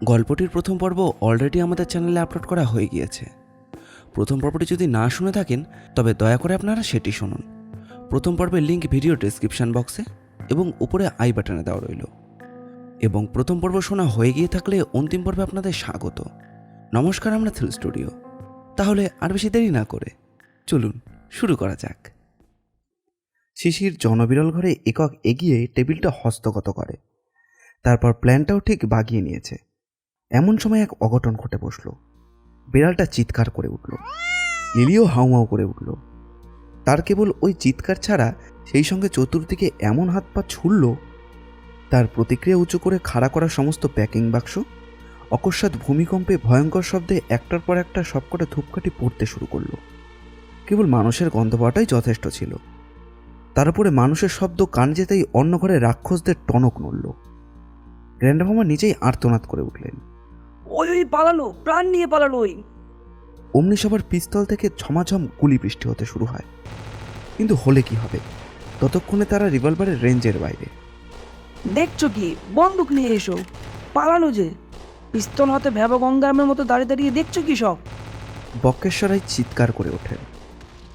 গল্পটির প্রথম পর্ব অলরেডি আমাদের চ্যানেলে আপলোড করা হয়ে গিয়েছে। প্রথম পর্বটি যদি না শুনে থাকেন তবে দয়া করে আপনারা সেটি শুনুন। প্রথম পর্বের লিঙ্ক ভিডিও ডেসক্রিপশন বক্সে এবং উপরে আই বাটনে দেওয়া রইল। এবং প্রথম পর্ব শোনা হয়ে গিয়ে থাকলে অন্তিম পর্বে আপনাদের স্বাগত। নমস্কার, আমরা থ্রিল স্টুডিও। তাহলে আর বেশি দেরি না করে চলুন শুরু করা যাক। শিশির জনবিরল ঘরে একক এগিয়ে টেবিলটা হস্তগত করে, তারপর প্ল্যানটাও ঠিক বাগিয়ে নিয়েছে। এমন সময় এক অঘটন ঘটে বসল। বিড়ালটা চিৎকার করে উঠল, লিলিও হাউমাউ করে উঠল। তার কেবল ওই চিৎকার ছাড়া সেই সঙ্গে চতুর্দিকে এমন হাত পা ছুড়ল, তার প্রতিক্রিয়া উঁচু করে খাড়া করা সমস্ত প্যাকিং বাক্স অকস্মাৎ ভূমিকম্পে ভয়ঙ্কর শব্দে একটার পর একটা সবকটা ধূপকাঠি পড়তে শুরু করলো। কেবল মানুষের গন্ধ পাওয়াটাই যথেষ্ট ছিল। তার উপরে মানুষের শব্দ কান যেতেই অন্য ঘরে রাক্ষসদের টনক নড়ল। গ্র্যান্ডমামা নিজেই আর্তনাদ করে উঠলেন, ওই ওই পালালো, প্রাণ নিয়ে পালালো ওই। অমনি সবার পিস্তল থেকে ঝমাঝম গুলি বৃষ্টি হতে শুরু হয়। কিন্তু হলে কি হবে, ততক্ষণে তারা রিভলভারের রেঞ্জের বাইরে। দেখছো কি, বন্দুক নিয়ে এসো, পালালো যে। পিস্তল হাতে ভ্যাবা গঙ্গামের মতো দাঁড়িয়ে দাঁড়িয়ে দেখছো কি সব? বক্রেশ্বরাই চিৎকার করে ওঠেন।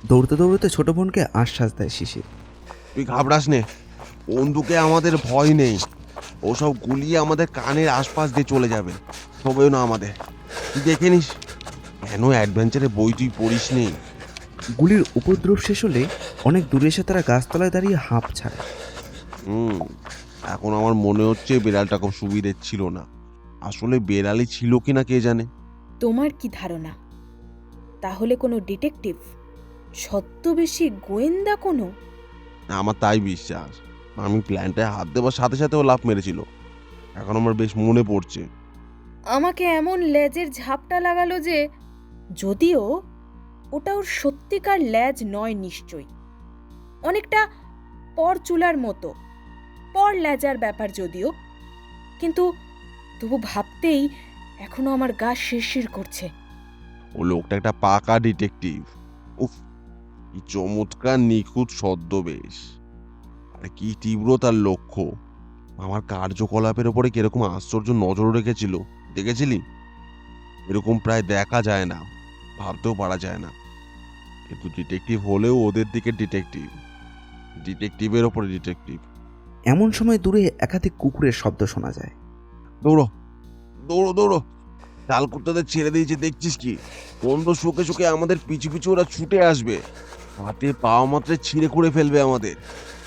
দৌড়তে দৌড়তে ছোট বোনকে আশ্বাস দেয় শিশির, তুই ঘাবড়াস নে, বন্দুকে আমাদের ভয় নেই। ওসব গুলিয়ে আমাদের কানের আশপাশ দিয়ে চলে যাবে, তবেও না আমাদের। তুই দেখে নিস, কেন অ্যাডভেঞ্চারে বই তুই পড়িস নি? গুলির উপদ্রব শেষ হলে অনেক দূরে এসে তারা গাছতলায় দাঁড়িয়ে হাঁপ ছাড়ে। এখন আমার মনে হচ্ছে বেড়ালটা খুব সুবিধের ছিল না। আসলে বেড়ালই ছিল কিনা কে জানে। তোমার কি ধারণা? তাহলে কোনো ডিটেকটিভ, ছদ্মবেশী গোয়েন্দা কোনো? আমার তাই বিশ্বাস। আমি প্ল্যানটায় হাত দেওয়ার সাথে সাথে ও লাফ মেরেছিল, এখন আমার বেশ মনে পড়ছে। আমাকে এমন লেজের ঝাপটা লাগালো যে, যদিও ওটা ওর সত্যিকার লেজ নয় নিশ্চয়ই, অনেকটা পরচুলার মতো, পর লেজার ব্যাপার যদিও, কিন্তু তবু ভাবতেই এখনো আমার গা শিরশির করছে। ও লোকটা একটা পাকা ডিটেকটিভ। উফ, কি চমৎকার নিখুঁত ছদ্মবেশ, আর কি তীব্র তার লক্ষ্য। আমার কার্যকলাপের উপরে কিরকম আশ্চর্য নজর রেখেছিল, দেখেছিলি? এরকম প্রায় দেখা যায় না, ভাবতেও পারা যায় না। কিন্তু ডিটেকটিভ হলেও ওদের দিকে ডিটেকটিভ, ডিটেকটিভের ওপরে ডিটেকটিভ। এমন সময় দূরে একাধিক কুকুরের শব্দ শোনা যায়। দৌড়ো দৌড়ো দৌড়ো, ডাল কুত্তাদের ছেড়ে দিয়েছে দেখছিস কি? বন্ধ শুকে শুকে আমাদের পিছু পিছু ওরা ছুটে আসবে, হাতে পাওয়া মাত্রে ছিঁড়ে করে ফেলবে আমাদের।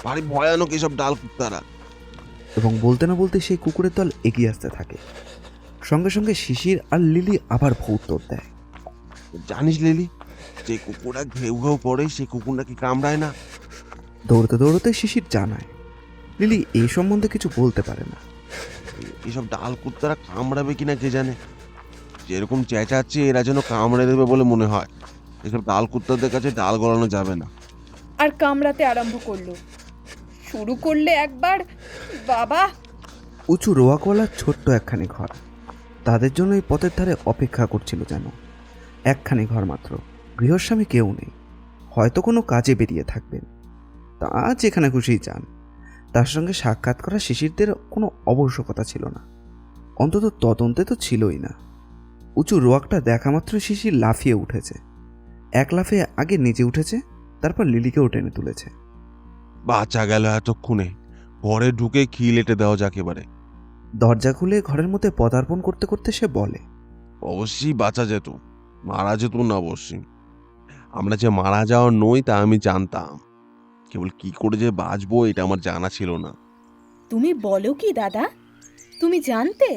ভারী ভয়ানক এসব ডাল কুত্তারা। এবং বলতে না বলতে সেই কুকুরের দল এগিয়ে আসতে থাকে। সঙ্গে সঙ্গে শিশির আর লিলি আবার ভৌত্তর দেয়। জানিস লিলি, যে কুকুরটা ঘেউ ঘেউ করে সে কুকুর নাকি কামড়ায় না। দৌড়তে দৌড়তে শিশির জানায়, লিলি এই সম্বন্ধে কিছু বলতে পারে না। এসব ডাল কুত্তারা কামড়াবে কিনা কে জানে। যেরকম চেঁচাচ্ছে এরা যেন কামড়ে দেবে বলে মনে হয়। এসব ডাল কুত্তাদের কাছে ডাল গলানো যাবে না। আর কামড়াতে আরম্ভ করলো। শুরু করলে একবার, বাবা! উঁচু রোয়াকওয়ালার ছোট্ট একখানি ঘর তাদের জন্য এই পথের ধারে অপেক্ষা করছিল যেন। একখানি ঘর মাত্র, গৃহস্বামী কেউ নেই, হয়তো কোনো কাজে বেরিয়ে থাকবেন। তা যেখানে খুশি যান। তার সঙ্গে সাক্ষাৎ করা শিশিরদের কোনো আবশ্যকতা ছিল না, অন্তত তদন্তে তো ছিলই না। উঁচু রোয়াকটা দেখা মাত্র শিশির লাফিয়ে উঠেছে। এক লাফে আগে নিজে উঠেছে, তারপর লিলিকেও টেনে তুলেছে। বাঁচা গেল এতক্ষণে। ঘরে ঢুকে খিল এঁটে দেওয়া যাক এবারে। দরজা খুলে ঘরের মধ্যে পদার্পণ করতে করতে সে বলে, অবশ্যই বাঁচা যেত, মারা যেত না অবশ্যই। আমরা যে মারা যাওয়ার নই তা আমি জানতাম, কেবল কি করে যে বাঁচবো এটা আমার জানা ছিল না। তুমি বলো কি দাদা, তুমি জানতে?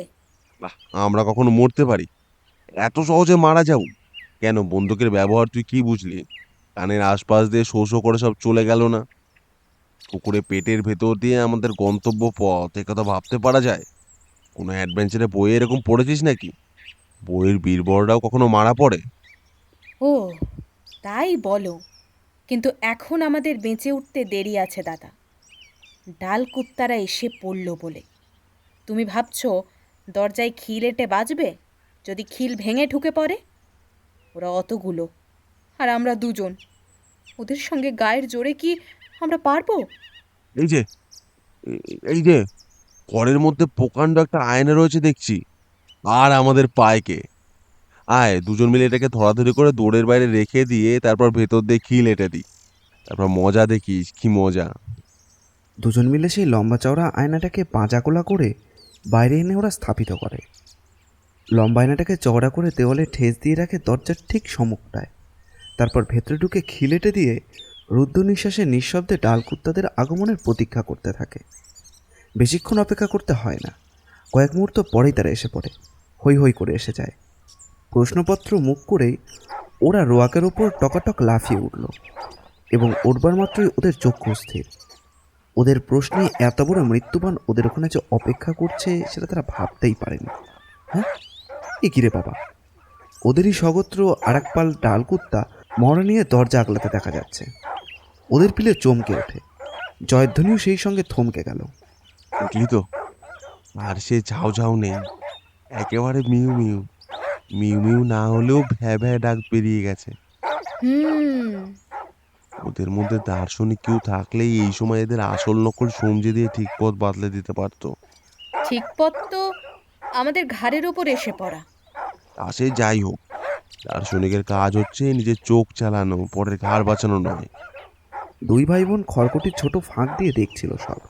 বাহ, আমরা কখনো মরতে পারি? এত সহজে মারা যাও কেন? বন্দুকের ব্যবহার তুই কি বুঝলি? কানের আশপাশ দিয়ে শো শো করে সব চলে গেল না। কুকুরে পেটের ভেতর দিয়ে আমাদের গন্তব্য পথ, একথা ভাবতে পারা যায়? কোনো অ্যাডভেঞ্চারে বইয়ে এরকম পড়েছিস নাকি? বইয়ের বীরবররাও কখনো মারা পড়ে? ও, তাই বলো। কিন্তু এখন আমাদের বেঁচে উঠতে দেরি আছে দাদা। ডাল কুত্তারা এসে পড়ল বলে তুমি ভাবছো দরজায় খিল এঁটে বাজবে? যদি খিল ভেঙে ঢুকে পড়ে? ওরা অতগুলো, আর আমরা দুজন। ওদের সঙ্গে গায়ের জোরে কি আমরা পারবো? এই যে, এই যে ঘরের মধ্যে প্রকাণ্ড একটা আয়না রয়েছে দেখছি। আর আমাদের পায়কে। আয় দুজন মিলে এটাকে ধরাধরি করে দৌড়ের বাইরে রেখে দিয়ে তারপর ভেতর দিয়ে খিল এঁটে দিই। তারপর মজা দেখিস কি মজা। দুজন মিলে সেই লম্বা চওড়া আয়নাটাকে পাঁজাকোলা করে বাইরে এনে ওরা স্থাপিত করে। লম্বা আয়নাটাকে চওড়া করে দেওয়ালে ঠেস দিয়ে রাখে দরজার ঠিক সম্মুখটায়। তারপর ভেতরে ঢুকে খিলেটে দিয়ে রুদ্ধ নিঃশ্বাসে নিঃশব্দে ডালকুত্তাদের আগমনের প্রতীক্ষা করতে থাকে। বেশিক্ষণ অপেক্ষা করতে হয় না, কয়েক মুহূর্ত পরেই তারা এসে পড়ে, হৈ হৈ করে এসে যায়। প্রশ্নপত্র মুখ করেই ওরা রোয়াকের ওপর টকাটক লাফিয়ে উঠল এবং উঠবার মাত্রই ওদের চক্ষু স্থির। ওদের প্রশ্নে এত বড় মৃত্যুবান ওদের ওখানে যে অপেক্ষা করছে সেটা তারা ভাবতেই পারেনি। হ্যাঁ, এ কিরে বাবা! ওদেরই স্বগোত্র আর এক পাল ডালকুত্তা মরা নিয়ে দরজা আগলাতে দেখা যাচ্ছে। ওদের পিলে চমকে ওঠে, জয়ধ্বনিও সেই সঙ্গে থমকে গেল। দেখলি তো, আর সে ঝাউ ঝাউ নেই, একেবারে মিউ মিউ। মিউ মিউ না হলেও ভ্যা ভ্যা ডাক বেরিয়ে গেছে। হুম। ওদের মধ্যে দার্শনিক কেউ থাকলেই এই সময় এদের আসল নকল সমঝে দিয়ে ঠিক পথ বাতলে দিতে পারতো। ঠিক পথ তো আমাদের ঘাড়ের ওপর এসে পড়া। তা সে যাই হোক, দার্শনিকের কাজ হচ্ছে নিজের চোখ চালানো, পরের ঘাড় বাঁচানো নয়। দুই ভাই বোন খড়কুটির ছোট ফাঁক দিয়ে দেখছিল সব।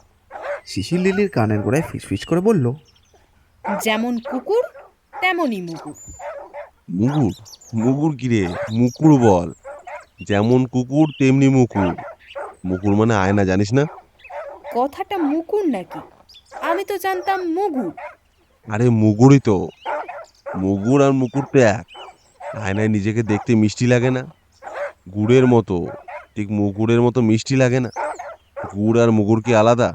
শিশির লিলির কানের গোড়ায় ফিসফিস করে বলল, যেমন কুকুর তেমনই মুগুর। মুগুর? মুগুর কিরে? মুকুর বল। যেমন কুকুর তেমনি মুকুর। মুকুর মানে আয়না, জানিস না? কথাটা মুকুর নাকি? আমি তো জানতাম মুগুর। আরে মুগুরই তো। মুগুর আর মুকুর তো এক। আয়নায় নিজেকে দেখতে মিষ্টি লাগে না? গুড়ের মতো, ঠিক মুগুরের মতো মিষ্টি লাগে না। গুড় আর মুগুর কি আলাদা?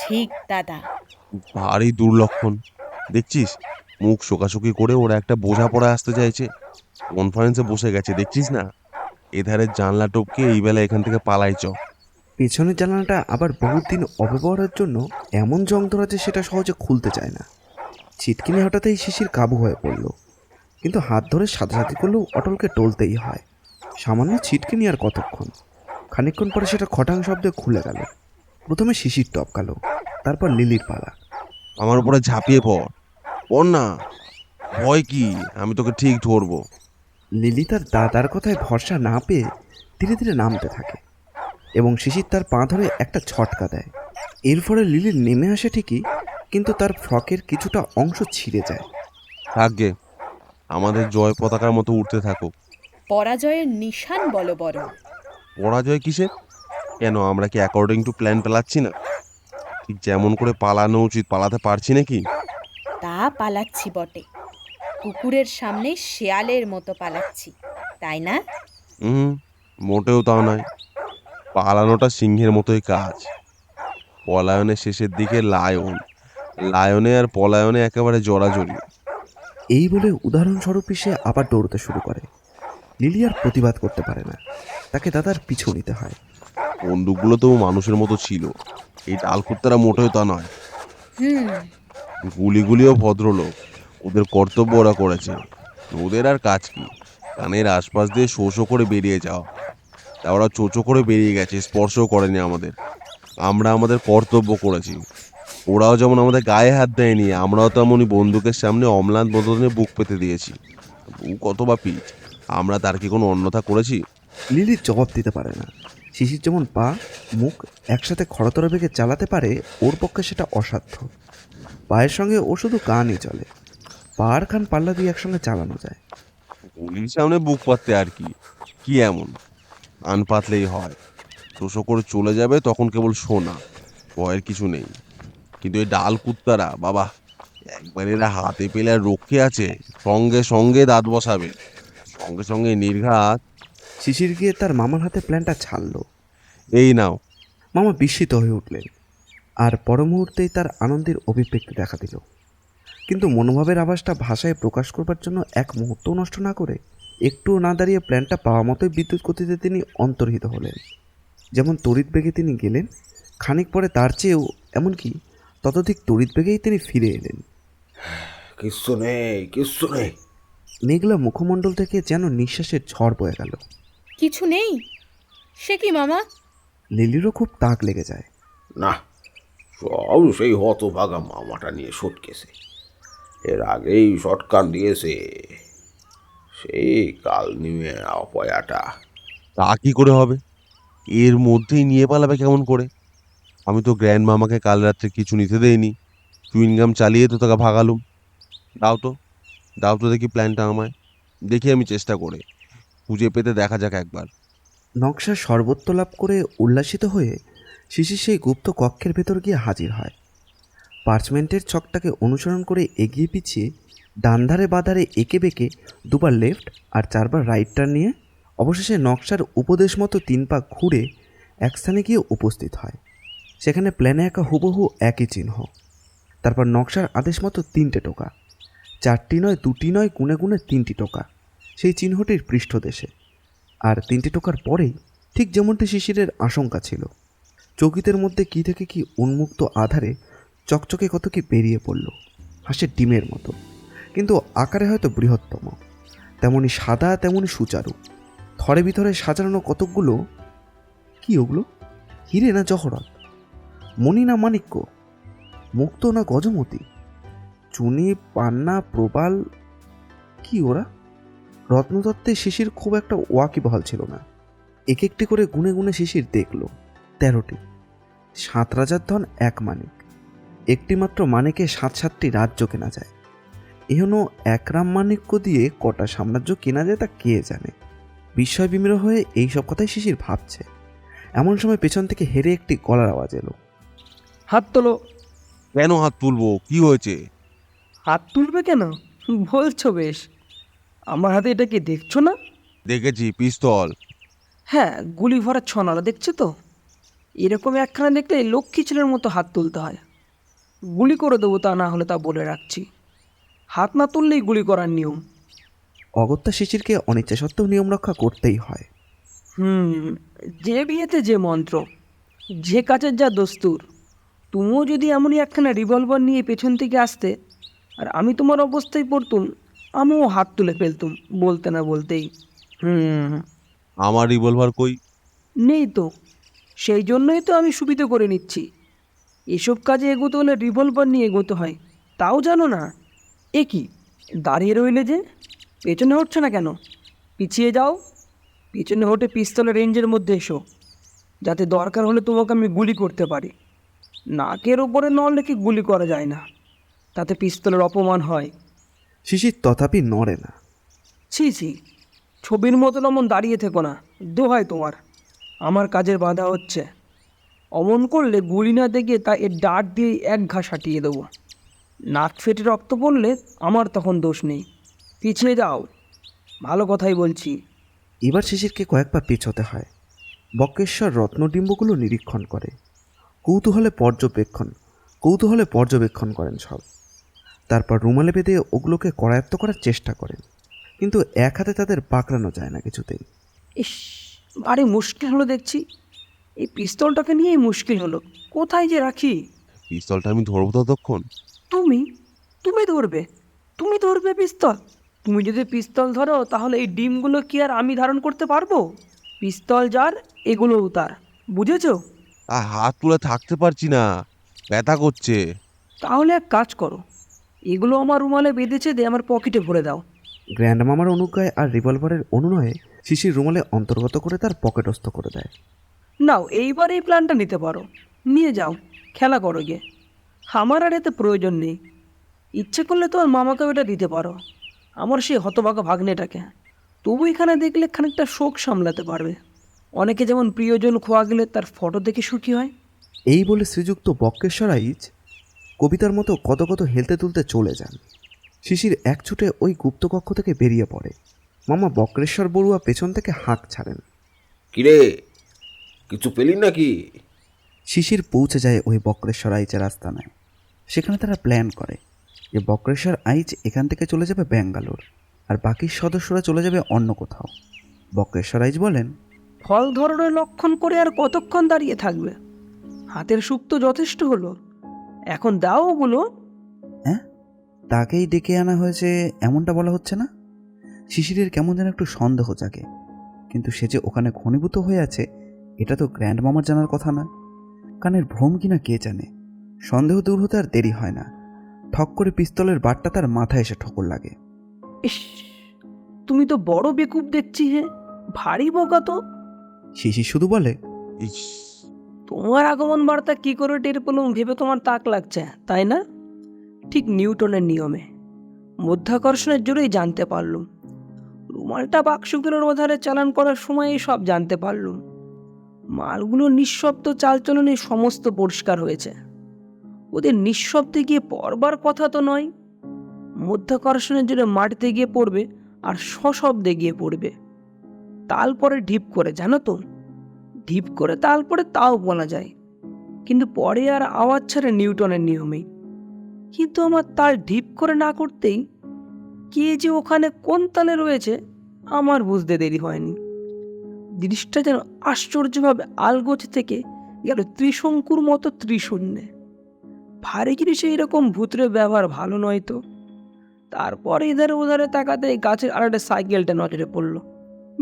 ঠিক দাদা। ভারী দুর্লক্ষণ। দেখছিস, মুখ শোকাশুকি করে ওরা একটা বোঝাপড়া আসতে চাইছে। কনফারেন্সে বসে গেছে, দেখছিস না? এধারের জানলা টপকে এই বেলা এখান থেকে পালাই চ। পেছনের জানালাটা আবার বহুদিন অব্যবহারের জন্য এমন জং ধরা যে সেটা সহজে খুলতে চায় না। ছিটকিনি হঠাৎই শিশির কাবু হয়ে পড়ল, কিন্তু হাত ধরে সাথে করলেও অটলকে টলতেই হয়। সামান্য ছিটকিনি আর কতক্ষণ! খানিকক্ষণ পরে সেটা খটাং শব্দে খুলে গেল। প্রথমে শিশির টপকালো, তারপর লিলির পালা। আমার উপরে ঝাঁপিয়ে পড়। পড় না, ভয় কি? আমি তোকে ঠিক ধরবো। লিলি তার দাদার কথায় ভরসা না পেয়ে ধীরে ধীরে নামতে থাকে এবং শিশির তার পা ধরে একটা ছটকা দেয়। এর ফলে লিলি নেমে আসে ঠিকই, কিন্তু তার ফ্রকের কিছুটা অংশ ছিঁড়ে যায়। থাকবে, আমাদের জয় পতাকার মতো উঠতে থাকুক। পরাজয়ের নিশান বলো বরং। পরাজয় কিসের? কেন, আমরা কি অ্যাকর্ডিং টু প্ল্যান পালাচ্ছি না? ঠিক যেমন করে পালানো উচিত পালাতে পারছি নাকি? তা পালাচ্ছি বটে, কুকুরের সামনে শেয়ালের মতো পালাচ্ছি, তাই না? হুম, মোটেও তাও নয়। পালানোটা সিংহের মতোই কাজ। পলায়নের শেষের দিকে লায়ন, লায়নে আর পলায়নে একেবারে জড়াজড়ি। এই বলে উদাহরণস্বরূপই সে আবার দৌড়তে শুরু করে। লিলি আর প্রতিবাদ করতে পারে না, তাকে দাদার পিছু নিতে হয়। বন্দুকগুলো তো মানুষের মতো ছিল, এই ডালকুত্তারা মোটেও তা নয়। হুম। গুলিগুলিও ভদ্রলোক, ওদের কর্তব্য ওরা করেছে। ওদের আর কাজ কি? কানের আশপাশ দিয়ে শো শো করে বেরিয়ে যাওয়া। তা ওরা চোচো করে বেরিয়ে গেছে, স্পর্শও করেনি আমাদের। আমরা আমাদের কর্তব্য করেছি। ওরাও যেমন আমাদের গায়ে হাত দেয়নি, আমরাও তেমনই বন্দুকের সামনে অম্লান বদনে বুক পেতে দিয়েছি। কত বা পিঠ, আমরা তার কি কোনো অন্যথা করেছি? লিলি জবাব দিতে পারে না। শিশির যেমন পা মুখ একসাথে খড়তরা বেগে চালাতে পারে, ওর পক্ষে সেটা অসাধ্য। পায়ের সঙ্গে ও শুধু কানই চলে, পা আর কান পাল্লা দিয়ে একসঙ্গে চালানো যায়। গুলির সামনে বুক পাততে আর কি, কি এমন? কান পাতলেই হয়। শোষো করে চলে যাবে তখন কেবল শোনা, ভয়ের কিছু নেই। কিন্তু এই ডাল কুত্তারা বাবা, একবার এরা হাতে পেলে আর রক্ষে আছে, সঙ্গে সঙ্গে দাঁত বসাবে, সঙ্গে সঙ্গে নির্ঘাত। শিশির গিয়ে তার মামার হাতে প্ল্যানটা ছাড়লো। এই নাও। মামা বিস্মিত হয়ে উঠলেন, আর পর মুহূর্তেই তার আনন্দের অভিব্যক্তি দেখা দিল। কিন্তু মনোভাবের আভাসটা ভাষায় প্রকাশ করবার জন্য এক মুহূর্তও নষ্ট না করে একটুও না দাঁড়িয়ে প্ল্যানটা পাওয়া মতোই বিদ্যুৎ গতিতে তিনি অন্তর্হিত হলেন। যেমন তড়িৎ বেগে তিনি গেলেন, খানিক পরে তার চেয়েও, এমনকি ততোধিক তড়িৎ বেগেই তিনি ফিরে এলেন। কিচ্ছু নেই, কিচ্ছু নেই। মেঘলা মুখমণ্ডল থেকে যেন নিঃশ্বাসের ঝড় বয়ে গেল। কিছু নেই? সে কি মামা? লিলিরও খুব তাক লেগে যায়। না, সব সেই হতভাগা মামাটা নিয়ে সটকেছে। এর আগেই শটকান দিয়েছে সেই কাল নিয়ে অপয়াটা। তা কি করে হবে? এর মধ্যেই নিয়ে পালাবে কেমন করে? আমি তো গ্র্যান্ড মামাকে কাল রাত্রে কিছু নিতে দেইনি, চুইংগাম চালিয়ে তো তাকে ভাগালুম। দাও তো, দাও তো দেখি প্ল্যানটা আমায়, দেখি আমি চেষ্টা করে খুঁজে পেতে দেখা যাক একবার। নকশার সর্বত্র লাভ করে উল্লাসিত হয়ে শিশির সেই গুপ্ত কক্ষের ভেতর গিয়ে হাজির হয়। পার্চমেন্টের ছকটাকে অনুসরণ করে এগিয়ে পিছিয়ে ডান ধারে বাঁধারে এঁকে বেঁকে দুবার লেফট আর চারবার রাইট টার্ন নিয়ে অবশেষে নকশার উপদেশ মতো 3 পা ঘুরে এক স্থানে গিয়ে উপস্থিত হয়। সেখানে প্ল্যানে আঁকা হুবহু একই চিহ্ন। তারপর নকশার আদেশ মতো 3টে টোকা, 4টি নয় 2টি নয়, গুনে গুনে 3টি টোকা সেই চিহ্নটির পৃষ্ঠদেশে। আর 3টে টোকার পরেই ঠিক যেমনটি শিশিরের আশঙ্কা ছিল, চৌকিতের মধ্যে কি থেকে কি উন্মুক্ত আধারে চকচকে কত কি বেরিয়ে পড়ল, হাঁসের ডিমের মতো, কিন্তু আকারে হয়তো বৃহত্তম, তেমনি সাদা তেমনি সুচারু, থরে ভিতরে সাজানো কতকগুলো, কি ওগুলো? হিরে না জহরত, মণি না মাণিক্য, মুক্ত না গজমতি, চুনি পান্না প্রবাল, কি ওরা? রত্নতত্ত্বে শিশির খুব একটা ওয়াকিবহাল ছিল না। এক একটি করে গুনে গুনে শিশির দেখল 13টি। 7 রাজার ধন 1 মানিক, একটি মাত্র মানিকে 7-7টি রাজ্য কেনা যায়। এহন 1 রাম মাণিক্য দিয়ে কটা সাম্রাজ্য কেনা যায় তা কে জানে। বিস্ময় বিমির হয়ে এইসব কথাই শিশির ভাবছে, এমন সময় পেছন থেকে হেরে একটি গলার আওয়াজ এলো। হাত তোলো। কেন হাত তুলবো? কি হয়েছে? হাত তুলবে কেন বলছো? বেশ, আমার হাতে এটা কি দেখছো না? দেখেছি, পিস্তল। হ্যাঁ, গুলি ভরা ছনালা দেখছো তো? এরকম একখানা দেখলে লক্ষ্মী ছেলের মতো হাত তুলতে হয়। গুলি করে দেবো, তা না হলে তা বলে রাখছি। হাত না তুললেই গুলি করার নিয়ম। অগত্যা শিশিরকে অনিচ্ছা সত্ত্বেও নিয়ম রক্ষা করতেই হয়। যে বিয়েতে যে মন্ত্র, যে কাজের যা দস্তুর। তুমিও যদি এমনই একখানা রিভলভার নিয়ে পেছন থেকে আসতে আর আমি তোমার অবস্থায় পড়তুম, আমিও হাত তুলে ফেলতুম বলতে না বলতেই। আমার রিভলভার কই? নেই তো, সেই জন্যই তো আমি সুবিধে করে নিচ্ছি। এসব কাজে এগোতে হলে রিভলভার নিয়ে এগোতে হয়, তাও জানো না? এ কি, দাঁড়িয়ে রইলে যে? পেছনে হটছে না কেন? পিছিয়ে যাও, পিছনে হটে পিস্তলের রেঞ্জের মধ্যে এসো, যাতে দরকার হলে তোমাকে আমি গুলি করতে পারি। নাকের ওপরে নল রেখে গুলি করা যায় না, তাতে পিস্তলের অপমান হয়। শিশির তথাপি নড়ে না। ছি ছি, ছবির মতন অমন দাঁড়িয়ে থেকো না, দোহাই তোমার। আমার কাজের বাধা হচ্ছে। অমন করলে গুলি না দেখে তা এর ডাট দিয়ে এক ঘা সাটিয়ে দেবো। নাক ফেটে রক্ত পড়লে আমার তখন দোষ নেই। পিছিয়ে যাও, ভালো কথাই বলছি। এবার শিশিরকে কয়েকবার পেছোতে হয়। বক্রেশ্বর রত্নডিম্বগুলো নিরীক্ষণ করে, কৌতূহলে পর্যবেক্ষণ করেন সব। তারপর রুমালে বেঁধে ওগুলোকে করায়ত্ত করার চেষ্টা করেন, কিন্তু এক হাতে তাদের পাকড়ানো যায় না কিছুতেই। ইস, আরে মুশকিল হলো দেখছি। এই পিস্তলটাকে নিয়েই মুশকিল হলো, কোথায় যে রাখি। পিস্তলটা আমি ধরবো ততক্ষণ? তুমি তুমি ধরবে? তুমি ধরবে পিস্তল? তুমি যদি পিস্তল ধরো তাহলে এই ডিমগুলো কি আর আমি ধারণ করতে পারবো? পিস্তল যার, এগুলোও তার, বুঝেছো? হাত তুলে থাকতে পারছি না, ব্যথা করছে। তাহলে এক কাজ করো, এগুলো আমার রুমালে বেঁধেছে দিয়ে আমার পকেটে ভরে দাও। গ্র্যান্ড মামার অনুজ্ঞায় আর রিভলভারের অনুনয়ে শিশির রুমালে অন্তর্গত করে তার পকেটস্থ করে দেয়। নাও, এইবার এই প্ল্যানটা নিতে পারো, নিয়ে যাও, খেলা করো গিয়ে। আমার আর এতে প্রয়োজন নেই। ইচ্ছে করলে তো আর মামাকেও এটা দিতে পারো, আমার সেই হতভাগা ভাগ্নেটাকে। তবু এখানে দেখলে খানিকটা শোক সামলাতে পারবে। অনেকে যেমন প্রিয়জন খোয়া গেলে তার ফটো দেখে সুখী হয়। এই বলে শ্রীযুক্ত বক্রেশ্বর আইচ কবিতার মতো কত কত হেলতে তুলতে চলে যান। শিশির এক ছুটে ওই গুপ্তকক্ষ থেকে বেরিয়ে পড়ে। মামা বক্রেশ্বর বড়ুয়া পেছন থেকে হাঁক ছাড়েন। কিরে, কিছু পেলি নাকি? শিশির পৌঁছে যায় ওই বক্রেশ্বর আইচের আস্তানায়। সেখানে তারা প্ল্যান করে যে বক্রেশ্বর আইচ এখান থেকে চলে যাবে ব্যাঙ্গালোর, আর বাকি সদস্যরা চলে যাবে অন্য কোথাও। বক্রেশ্বর আইচ বলেন, ফল ধরনের লক্ষণ করে আর কতক্ষণ দাঁড়িয়ে থাকবে? হাতের সুখ তো যথেষ্ট হলো, এখন দাও ওগুলো। হ্যাঁ, তাকেই ডেকে আনা হয়েছে এমনটা বলা হচ্ছে না? শিশিরের কেমন যেন একটু সন্দেহ জাগে, কিন্তু সে যে ওখানে ঘনীভূত হয়ে আছে এটা তো গ্র্যান্ড মামার জানার কথা না। কানের ভ্রম কিনা কে জানে। সন্দেহ দূর হতে আর দেরি হয় না। ঠক করে পিস্তলের বাটটা তার মাথায় এসে ঠোকর লাগে। ইস, তুমি তো বড় বেকুব দেখছি, হে ভারী বোকা তো। শিশির শুধু বলে, ইস, তোমার আগমন বার্তা কি করে টের পেলুম ভেবে তোমার তাক লাগছে, তাই না? ঠিক নিউটনের নিয়মে মধ্যাকর্ষণের জোরেই জানতে পারলুম। রুমালটা বাক্সগুলোর ওধারে চালান করার সময়ই সব জানতে পারলুম। মালগুলো নিঃশব্দ চালচলনে সমস্ত পরিষ্কার হয়েছে। ওদের নিঃশব্দে গিয়ে পড়বার কথা তো নয়। মধ্যাকর্ষণের জোরে মাটিতে গিয়ে পড়বে আর সশব্দে গিয়ে পড়বে। তাল পরে ঢিপ করে, জানো তো? ঢিপ করে তাল পরে তাও বলা যায়, কিন্তু পরে আর আওয়াজ ছাড়ে নিউটনের নিয়মেই। কিন্তু আমার তাল ঢিপ করে না করতেই কে যে ওখানে কোন তালে রয়েছে আমার বুঝতে দেরি হয়নি। জিনিসটা যেন আশ্চর্যভাবে আলগোছ থেকে গেল ত্রিশঙ্কুর মতো ত্রিশূন্যে। ভারী জিনিসে এরকম ভূতের ব্যবহার ভালো নয় তো। তারপরে এধারে ওধারে তাকাতে গাছের আড়াটে সাইকেলটা নজরে পড়ল।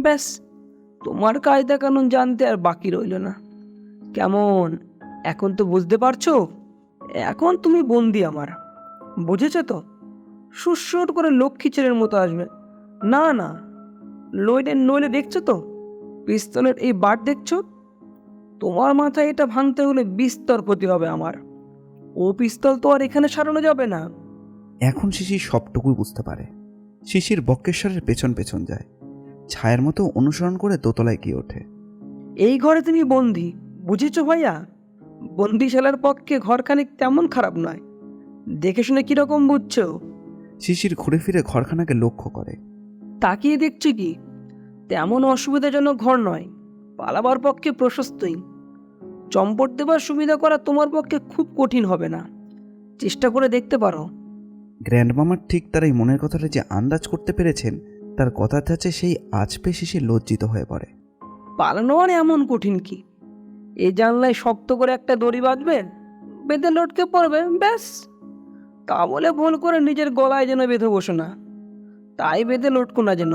ব্যাস, তোমার কায়দা কানুন জানতে আর বাকি রইল না। কেমন, এখন তো বুঝতে পারছো? এখন তুমি বন্দি আমার, বুঝেছো তো? সুর করে লক্ষ্মী ছেলের মতো আসবে। না না, নইলে দেখছো তো পিস্তলের এই বাট দেখছো? তোমার মাথায় এটা ভাঙতে হলে বিস্তর ক্ষতি হবে আমার। ও পিস্তল তো আর এখানে সারানো যাবে না। এখন শিশির সবটুকুই বুঝতে পারে। শিশির বক্রেশ্বরের পেছন পেছন যায়, ছায়ের মতো অনুসরণ করে দোতলায় গিয়ে ওঠে। এই ঘরে তুমি বন্দি, বুঝেছো ভাইয়া? বন্দিশালার পক্ষে ঘরখানিক তেমন খারাপ নয়, দেখে শুনে কিরকম বুঝছো? শিশির ঘুরে ফিরে ঘরখানাকে লক্ষ্য করে। তাকিয়ে দেখছো কি? তেমন অসুবিধাজনক ঘর নয়, পালাবার পক্ষে প্রশস্তই। চম্পট দেবার সুবিধা করা তোমার পক্ষে খুব কঠিন হবে না, চেষ্টা করে দেখতে পারো। গ্র্যান্ডমামার ঠিক তার এই মনের কথাটা যে আন্দাজ করতে পেরেছেন, তার কথার ধাঁচে সেই আজ পেয়ে শিশির লজ্জিত হয়ে পড়ে। পালানো আর এমন কঠিন কি? এই জানলায় শক্ত করে একটা দড়ি বাঁধবে, বেঁধে লটকে পড়বে, ব্যাস। তা বলে ভুল করে নিজের গলায় যেন বেঁধে বসো না, তাই বেঁধে লটকো না যেন।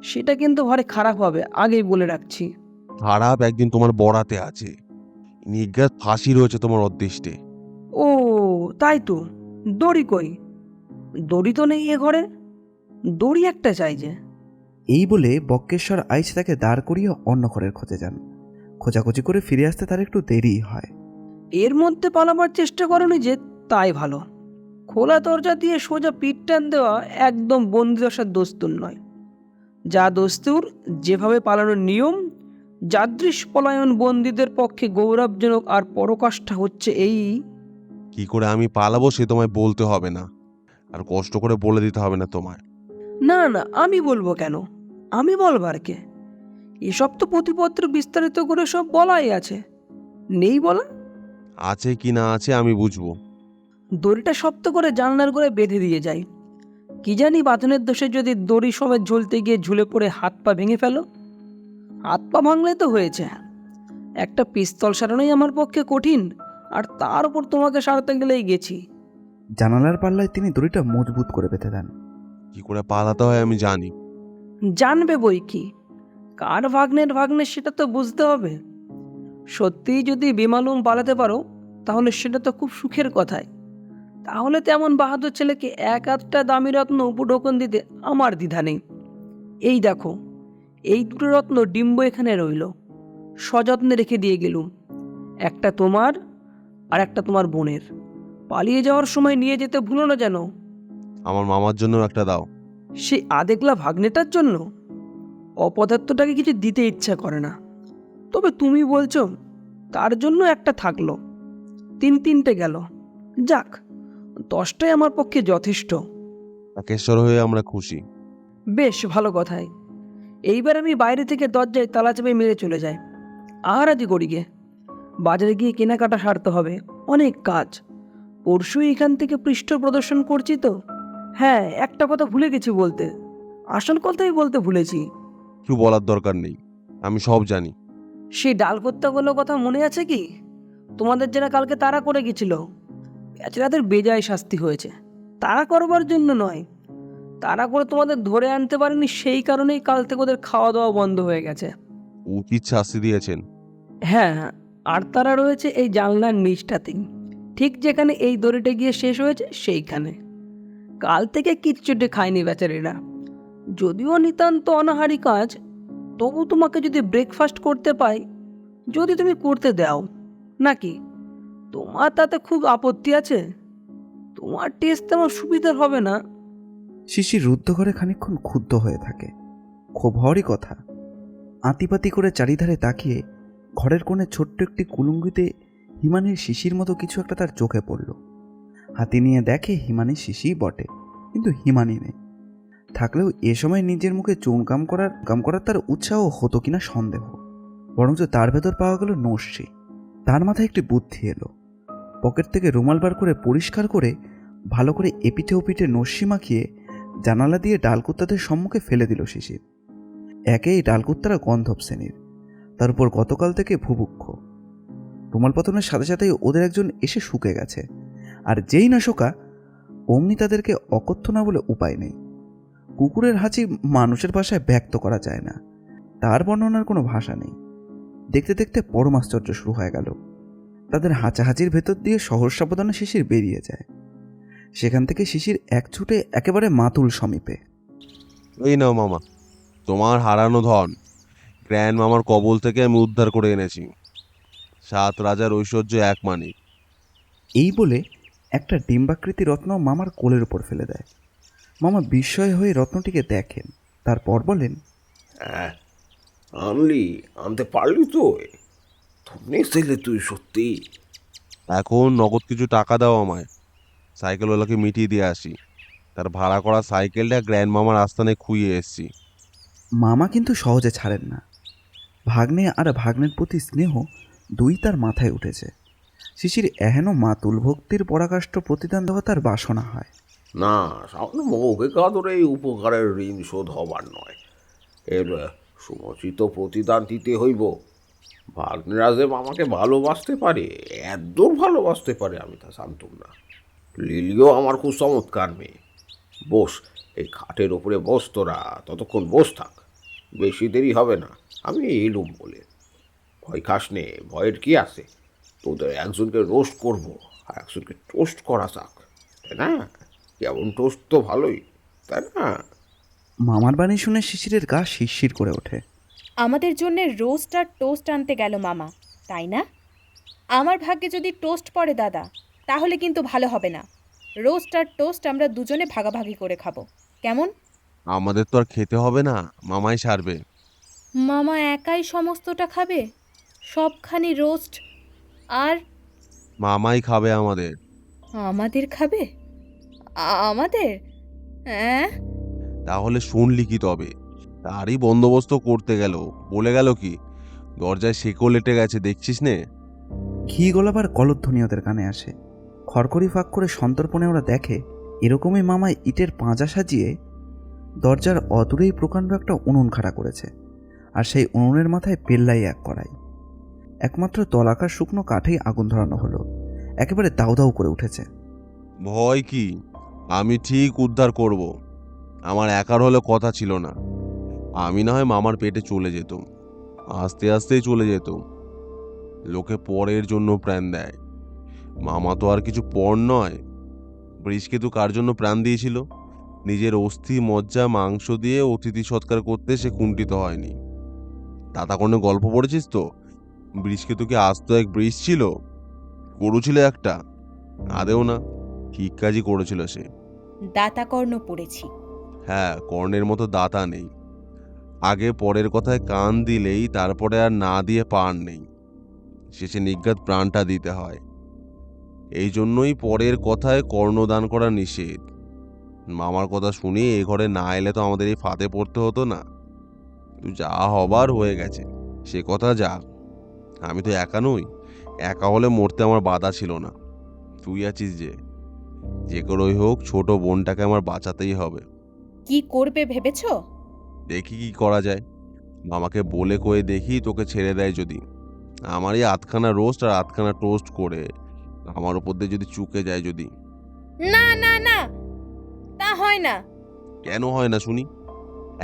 সেটা কিন্তু ভারী খারাপ হবে, আগেই বলে রাখছি। খারাপ একদিন তোমার বরাতে আছে। নিজ্ঞাত ফাঁসি রয়েছে তোমার অদৃষ্টে। ও তাই তো, দড়ি কই? দড়ি তো নেই এ ঘরে, দড়ি একটা চাই যে। এই বলে বক্রেশ্বর আইচ তাকে দাঁড় করিয়ে অন্য ঘরের খোঁজে যান। খোঁজাখুঁজি করে ফিরে আসতে তার একটু দেরি হয়। এর মধ্যে পালাবার চেষ্টা করনি যে, তাই ভালো। খোলা দরজা দিয়ে সোজা পিঠ টান দেওয়া একদম বন্দিদশার দস্তুর নয়। যা দস্তুর, যেভাবে পালানোর নিয়ম, যাদৃশ পলায়ন বন্দীদের পক্ষে গৌরবজনক আর পরকাষ্ঠা হচ্ছে এই। কি করে আমি পালাবো সে তোমায় বলতে হবে না, আর কষ্ট করে বলে দিতে হবে না তোমায়। না না, আমি বলবো কেন? আমি বলবার কে? এসব তো প্রতিপত্র বিস্তারিত করে সব বলাই আছে, নেই বলা? আছে কি না আছে আমি বুঝবো। দড়িটা শক্ত করে জানলার করে বেঁধে দিয়ে যায়। কি জানি বাঁধনের দোষে যদি দড়ি সমেত ঝুলতে গিয়ে ঝুলে পড়ে হাত পা ভেঙে ফেলো। হাত পা ভাঙলে তো হয়েছে, একটা পিস্তল সারানোই আমার পক্ষে কঠিন, আর তার উপর তোমাকে সারাতে গেলেই গেছি। জানালার পাল্লায় তিনি দড়িটা মজবুত করে বেঁধে দেন। কি করে পালাতে হয় আমি জানি। জানবে বই কি, কার ভাগ্নের ভাগ্নে সেটা তো বুঝতে হবে। সত্যিই যদি বেমালুম পালাতে পারো তাহলে সেটা তো খুব সুখের কথাই। তাহলে তেমন বাহাদুর ছেলেকে এক আধটা দামি রত্ন উপঢৌকন দিতে আমার দ্বিধা নেই। এই দেখো, এই দুটো রত্ন ডিম্ব এখানে রইল, সযত্নে রেখে দিয়ে গেলুম। একটা তোমার আর একটা তোমার বোনের। পালিয়ে যাওয়ার সময় নিয়ে যেতে ভুলো না যেন। আমার মামার জন্য একটা দাও। সেই আদেগলা ভাগ্নেটার জন্য অপদার্থটাকে কিছু দিতে ইচ্ছা করে না, তবে তুমি বলছো তার জন্য একটা থাকলো, তিনটে গেল। যাক, 10টাই আমার পক্ষে যথেষ্ট। একেশ্বর হয়ে আমরা খুশি। বেশ ভালো কথাই। এইবার আমি বাইরে থেকে দরজায় তালা চাপে মেরে চলে যাই। আর আজ গড়িগে বাজারে গিয়ে কেনাকাটা সারতে হবে, অনেক কাজ। পরশুই এখান থেকে পৃষ্ঠ প্রদর্শন করছি তো। হ্যাঁ, একটা কথা ভুলে গেছি বলতে, আসল কথাই বলতে ভুলেছি। কিছু বলার দরকার নেই, আমি সব জানি। সেই ডালকত্তাগুলোর কথা মনে আছে কি? তোমাদের যারা কালকে তাড়া করে গেছিল, বেচারাদের বেজায় শাস্তি হয়েছে। তাড়া করবার জন্য নয়, তাড়া করে তোমাদের ধরে আনতে পারেনি, সেই কারণেই কাল থেকে ওদের খাওয়া দাওয়া বন্ধ হয়ে গেছে। উচিত শাস্তি দিয়েছেন। হ্যাঁ, আর তারা রয়েছে এই জানলার নিচটাতেই, ঠিক ঠিক যেখানে এই দড়িটা গিয়ে শেষ হয়েছে সেইখানে। কাল থেকে কিচ্ছুটে খায়নি বেচারিরা। যদিও নিতান্ত অনাহারি কাজ, তবু তোমাকে যদি ব্রেকফাস্ট করতে পাই, যদি তুমি করতে দাও, নাকি তোমার তাতে খুব আপত্তি আছে? তোমার টেস্ট তেমন সুবিধার হবে না। শিশির রুদ্ধ ঘরে খানিকক্ষণ ক্ষুব্ধ হয়ে থাকে। ক্ষোভ হওয়ারই কথা। আতিপাতি করে চারিধারে তাকিয়ে ঘরের কোণে ছোট্ট একটি কুলুঙ্গিতে হিমানির শিশির মতো কিছু একটা তার চোখে পড়ল। হাতি নিয়ে দেখে হিমানির শিশিই বটে, কিন্তু হিমানি নেই। থাকলেও এ সময় নিজের মুখে চুনকাম করার তার উৎসাহ হতো কিনা সন্দেহ। বরঞ্চ তার ভেতর পাওয়া গেল নস্যি। তার মাথায় একটি বুদ্ধি এলো। পকেট থেকে রুমাল বার করে পরিষ্কার করে ভালো করে এপিঠে ওপিঠে নস্যি মাখিয়ে জানালা দিয়ে ডালকুত্তাদের সম্মুখে ফেলে দিল শিশির। একেই ডালকুত্তারা গন্ধব শ্রেণীর, তার উপর গতকাল থেকে ভুভুক্ষ। রুমাল পতনের সাথে সাথেই ওদের একজন এসে শুকে গেছে, আর যেই না শোকা অমনি তাদেরকে অকথ্য না বলে উপায় নেই। কুকুরের হাঁচি মানুষের ভাষায় ব্যক্ত করা যায় না, তার বর্ণনার কোনো ভাষা নেই। দেখতে দেখতে পরমাশ্চর্য শুরু হয়ে গেল। তাদের হাঁচাহাঁচির ভেতর দিয়ে সহজ সাবধানে শিশির বেরিয়ে যায়। সেখান থেকে শিশির এক ছুটে একেবারে মাতুল সমীপে। এই নাও মামা, তোমার হারানো ধন গ্র্যান্ড মামার কবল থেকে আমি উদ্ধার করে এনেছি। 7 রাজার ঐশ্বর্য 1 মানিক। এই বলে একটা ডিম্বাকৃতি রত্ন মামার কোলের উপর ফেলে দেয়। মামা বিস্ময় হয়ে রত্নটিকে দেখেন, তারপর বলেন, হ্যাঁ, আনতে পারলি তো? তুমি ছেলে তুই সত্যি। এখন নগদ কিছু টাকা দাও আমায়, সাইকেলওয়ালাকে মিটিয়ে দিয়ে আসি। তার ভাড়া করা সাইকেলটা গ্র্যান্ড মামার আস্তানায় খুইয়ে এসছি। মামা কিন্তু সহজে ছাড়েন না। ভাগ্নে আর ভাগ্নের প্রতি স্নেহ দুই তার মাথায় উঠেছে। শিশির এহেন মাতুল ভক্তির পরাকাষ্ঠ প্রতিদান দেওয়া তার বাসনা হয়। না, সামান্য মৌখিক আদরে এই উপকারের ঋণ শোধ হবার নয়, এর সমুচিত প্রতিদান দিতে হইব। ভাগ্নেরা যে আমাকে ভালোবাসতে পারে, এতদূর ভালোবাসতে পারে, আমি তা জানতুম না। লিলিও আমার খুব চমৎকার মেয়ে। বস, এই খাটের ওপরে বস, তোরা ততক্ষণ বস থাক, বেশি দেরি হবে না। আমি এলুম বলে। ভয় খাস নে, ভয়ের কি আছে? তোদের একজনকে রোস্ট করব, আর একজনকে টোস্ট করা যাক, তাই না? কেমন টোস্ট তো ভালোই, তাই না? মামার বাণী শুনে শিশিরের গা শিরশির করে ওঠে। আমাদের জন্য রোস্ট আর টোস্ট আনতে গেল মামা, তাই না? আমার ভাগ্যে যদি টোস্ট পড়ে দাদা, তাহলে কিন্তু ভালো হবে না। রোস্ট আর টোস্ট আমরা দুজনে ভাগাভাগি করে খাবো, কেমন? আমাদের তো আর খেতে হবে না, মামাই সারবে। মামা একাই সমস্তটা খাবে? সবখানি রোস্ট আর মামাই খাবে আমাদের। আমাদের খাবে? আমাদের? হ্যাঁ, তাহলে শুনলি কি তবে? তারই বন্দোবস্ত করতে গেল, বলে গেল কি, দরজায় শেকল এঁটে গেছে, দেখছিস নে? ঘি গলাবার কলধ্বনি ওদের কানে আসে। খড়খড়ি ফাঁক করে সন্তর্পণে ওরা দেখে এরকমই মামায় ইটের পাঁজা সাজিয়ে দরজার অদূরেই প্রকাণ্ড একটা উনুন খাড়া করেছে, আর সেই উনুনের মাথায় পেল্লাই এক কড়াই। একমাত্র তলাকার শুকনো কাঠেই আগুন ধরানো হলো, একেবারে দাউ দাউ করে উঠেছে। ভয় কি, আমি ঠিক উদ্ধার করব। আমার একার হলে কথা ছিল না, আমি না হয় মামার পেটে চলে যেতাম, আস্তে আস্তেই চলে যেতাম। লোকে পরের জন্য প্রাণ দেয়, মামা তো আর কিছু পর নয়। বৃষকেতু কার জন্য প্রাণ দিয়েছিল? নিজের অস্থি মজ্জা মাংস দিয়ে অতিথি সৎকার করতে সে কুণ্ঠিত হয়নি। দাতাকর্ণে গল্প পড়েছিস তো? বৃষকেতু কি আস্ত এক বৃষ ছিল? গরু ছিল একটা? আদেও না, ঠিক কাজই করেছিল সে। দাতাকর্ণ পড়েছি। হ্যাঁ, কর্ণের মতো দাতা নেই। আগে পরের কথায় কান দিলেই তারপরে আর না দিয়ে পার নেই, শেষে নিজ্ঞাত প্রাণটা দিতে হয়। এই জন্যই পরের কথায় কর্ণদান করা নিষেধ। মামার কথা শুনে এ ঘরে না এলে তো আমাদের এই ফাঁদে পড়তে হতো না। যা হবার হয়ে গেছে, সে কথা যাক। আমি তো একা নই, একা হলে মরতে আমার বাধা ছিল না। তুই আছিস যে করেই হোক ছোট বোনটাকে আমার বাঁচাতেই হবে। কি করবে ভেবেছো? দেখি কি করা যায়। মামাকে বলে কয়ে দেখি তোকে ছেড়ে দেয় যদি। আমার এই আধখানা রোস্ট আর আধখানা টোস্ট করে আমার উপর দিয়ে যদি চুকে যায় যদি। না না না, তা হয় না। কেন হয় না শুনি?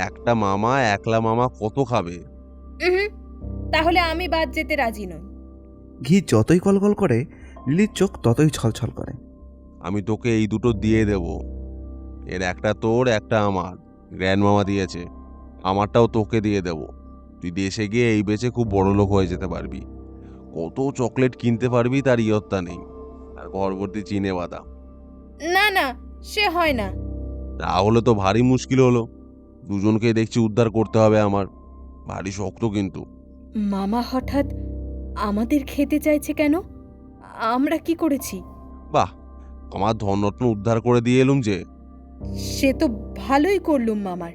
একটা মামা, একলা মামা কত খাবে? তাহলে আমি বাদ যেতে রাজি নই। ঘি যতই কলকল করে লিলির চোখ ততই ছলছল করে। আমি তোকে এই দুটো দিয়ে দেব। এর একটা তোর, একটা আমার। গ্র্যান্ড মামা দিয়েছে। আমারটাও তোকে দিয়ে দেব। তুই দেশে গিয়ে এই বেচে খুব বড় লোক হয়ে যেতে পারবি। কত চকলেট কিনতে পারবি তার ইয়ত্তা নেই। আর ঘরভর্তি চিনে বাদাম। না না, সে হয় না। তাহলে তো ভারী মুশকিল হলো। দুজনকে দেখছি উদ্ধার করতে হবে আমার। ভারী শক্ত কিন্তু। মামা হঠাৎ আমাদের খেতে চাইছে কেন? আমরা কি করেছি? বাহ, আমার ধনরত্ন উদ্ধার করে দিয়ে এলুম যে। সে তো ভালোই করলুম মামার।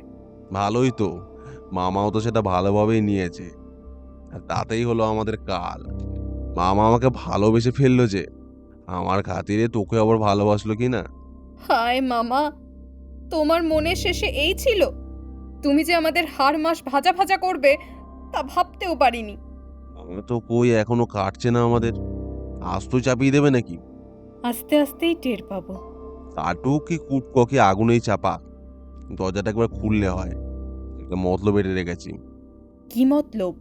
ভালোই তো। মামাও তো সেটা ভালোভাবেই নিয়েছে। আর তাতেই হলো আমাদের কাল। মামা আমাকে ভালোবেসে ফেললো যে। আমার খাতিরে তোকে আবার ভালোবাসলো কি না। হায় মামা, তোমার মনে শেষে এই ছিল? তুমি যে আমাদের হাড় মাস ভাজা ভাজা করবে তা ভাবতেও পারিনি। আমি তো কই এখনো কাটছে না আমাদের। আজ তো চাপিয়ে দেবে নাকি? আস্তে আস্তেই টের পাবো। কাটুক কি কুটককে আগুনেই চাপা। দরজাটা একবার খুললে হয়। একটা মতলব এটে রেখেছি। কি মতলব?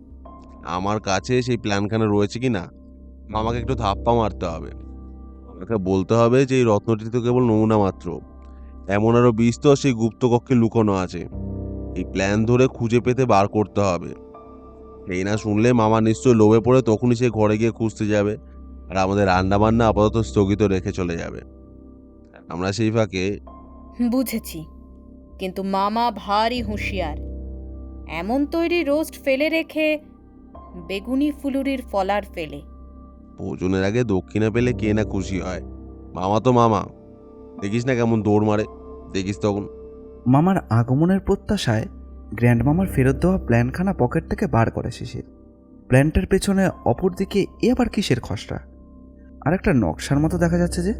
আমার কাছে সেই প্ল্যানখানা রয়েছে কি না আমাকে একটু ধাপ্পা মারতে হবে। আমাকে বলতে হবে যে এই রত্নটি তো কেবল নমুনা মাত্র। এমন আরো বিস্তর সেই গুপ্তকক্ষে লুকোনো আছে। এই প্ল্যান ধরে খুঁজে পেতে বার করতে হবে। এই না শুনলে মামা নিশ্চয় লোভে পড়ে তখনই সে ঘরে গিয়ে খুঁজতে যাবে। আর আমাদের রান্না বান্না আপাতত স্থগিত রেখে চলে যাবে। আমরা সেই ফাঁকে বুঝেছি, কিন্তু মামা ভারী হুঁশিয়ার। এমন তৈরি রোস্ট ফেলে রেখে বেগুনি ফুলুরির ফলার ফেলে। ভোজনের আগে দক্ষিণা পেলে কে না খুশি হয়। মামা তো মামা। দেখিস না কেমন দৌড় মারে। দেখিস তখন। মামার আগমনের প্রত্যাশায় গ্র্যান্ড মামার ফেরত দেওয়া প্ল্যানখানা পকেট থেকে বার করে শিশির। প্ল্যানটার পেছনে অপর দিকে এ আবার কিসের খসড়া? আর একটা নকশার মতো দেখা যাচ্ছে যে।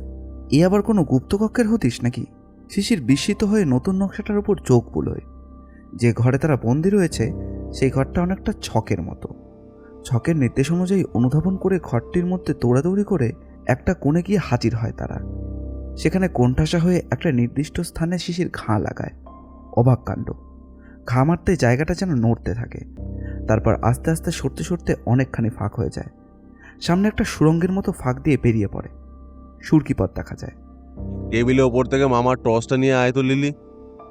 এ আবার কোনো গুপ্তকক্ষের হতিস নাকি? শিশির বিস্মিত হয়ে নতুন নকশাটার উপর চোখ বুলোয়। যে ঘরে তারা বন্দি রয়েছে সেই ঘরটা অনেকটা ছকের মতো। ছকের নির্দেশ অনুযায়ী অনুধাবন করে ঘরটির মধ্যে দৌড়াদৌড়ি করে একটা কোণে গিয়ে হাজির হয় তারা। সেখানে কোণঠাসা হয়ে একটা নির্দিষ্ট স্থানে শিশির ঘা লাগায়। অবাক কাণ্ড! ঘা মারতে জায়গাটা যেন নড়তে থাকে। তারপর আস্তে আস্তে সরতে সরতে অনেকখানি ফাঁক হয়ে যায়। সামনে একটা সুড়ঙ্গের মতো ফাঁক দিয়ে বেরিয়ে পড়ে। সুরকি পথ দেখা যায়। টেবিলের ওপর থেকে মামার টসটা নিয়ে আয় তো লিলি।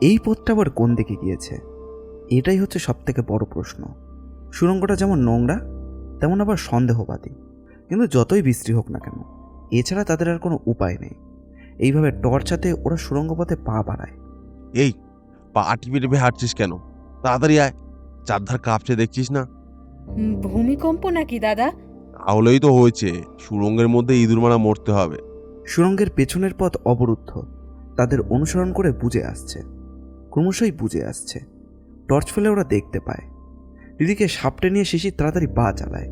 এই পথটা আবার কোন দিকে গিয়েছে? এটাই হচ্ছে সবথেকে বড় প্রশ্ন। সুড়ঙ্গটা যেমন নোংরা তেমন আবার সন্দেহবাদী। কিন্তু যতই বিশ্রী হোক না কেন, এছাড়া তাদের আর কোনো উপায় নেই। এইভাবে টর্চ হাতে ওরা সুড়ঙ্গ পথে পা বাড়ায়। এই, পা টিপে টিপে হাঁটছিস কেন? তাড়াতাড়ি আয়। চারধার কাঁপছে দেখছিস না? ভূমিকম্প নাকি দাদা? তাহলেই তো হয়েছে। সুড়ঙ্গের মধ্যে ইঁদুর মারা মরতে হবে। সুড়ঙ্গের পেছনের পথ অবরুদ্ধ। তাদের অনুসরণ করে বুঝে আসছে, ক্রমশই বুঝে আসছে। টর্চ ফেলে ওরা দেখতে পায় দিদিকে সাপটে নিয়ে শিশির তাড়াতাড়ি পা চালায়।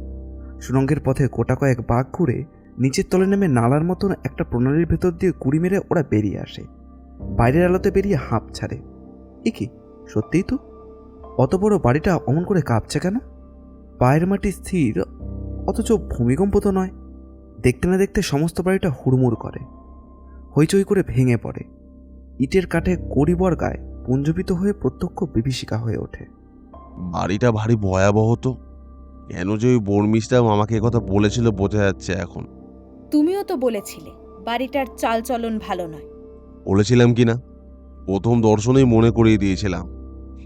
সুড়ঙ্গের পথে গোটা কয়েক বাঘ ঘুরে নিচের তলে নেমে নালার মতন একটা প্রণালীর ভেতর দিয়ে কুড়ি মেরে ওরা বেরিয়ে আসে। বাইরের আলোতে বেরিয়ে হাঁপ ছাড়ে। এ কি, সত্যিই তো! অত বড় বাড়িটা অমন করে কাঁপছে কেন? পায়ের মাটি স্থির, অথচ ভূমিকম্প তো নয়। দেখতে না দেখতে সমস্ত বাড়িটা হুড়মুড় করে, হইচই করে ভেঙে পড়ে। ইটের কাঠে কড়ি বর্গায় পুঞ্জবিত হয়ে প্রত্যক্ষ বিভীষিকা হয়ে ওঠে। বাড়িটা ভারী ভয়াবহ তো। কেন যে ওই বর্মিসটা আমাকে কথা বলেছিল বোঝা যাচ্ছে এখন। তুমিও তো বলেছিলে বাড়িটার চালচলন ভালো নয়। বলেছিলাম কি না? প্রথম দর্শনেই মনে করিয়ে দিয়েছিলাম।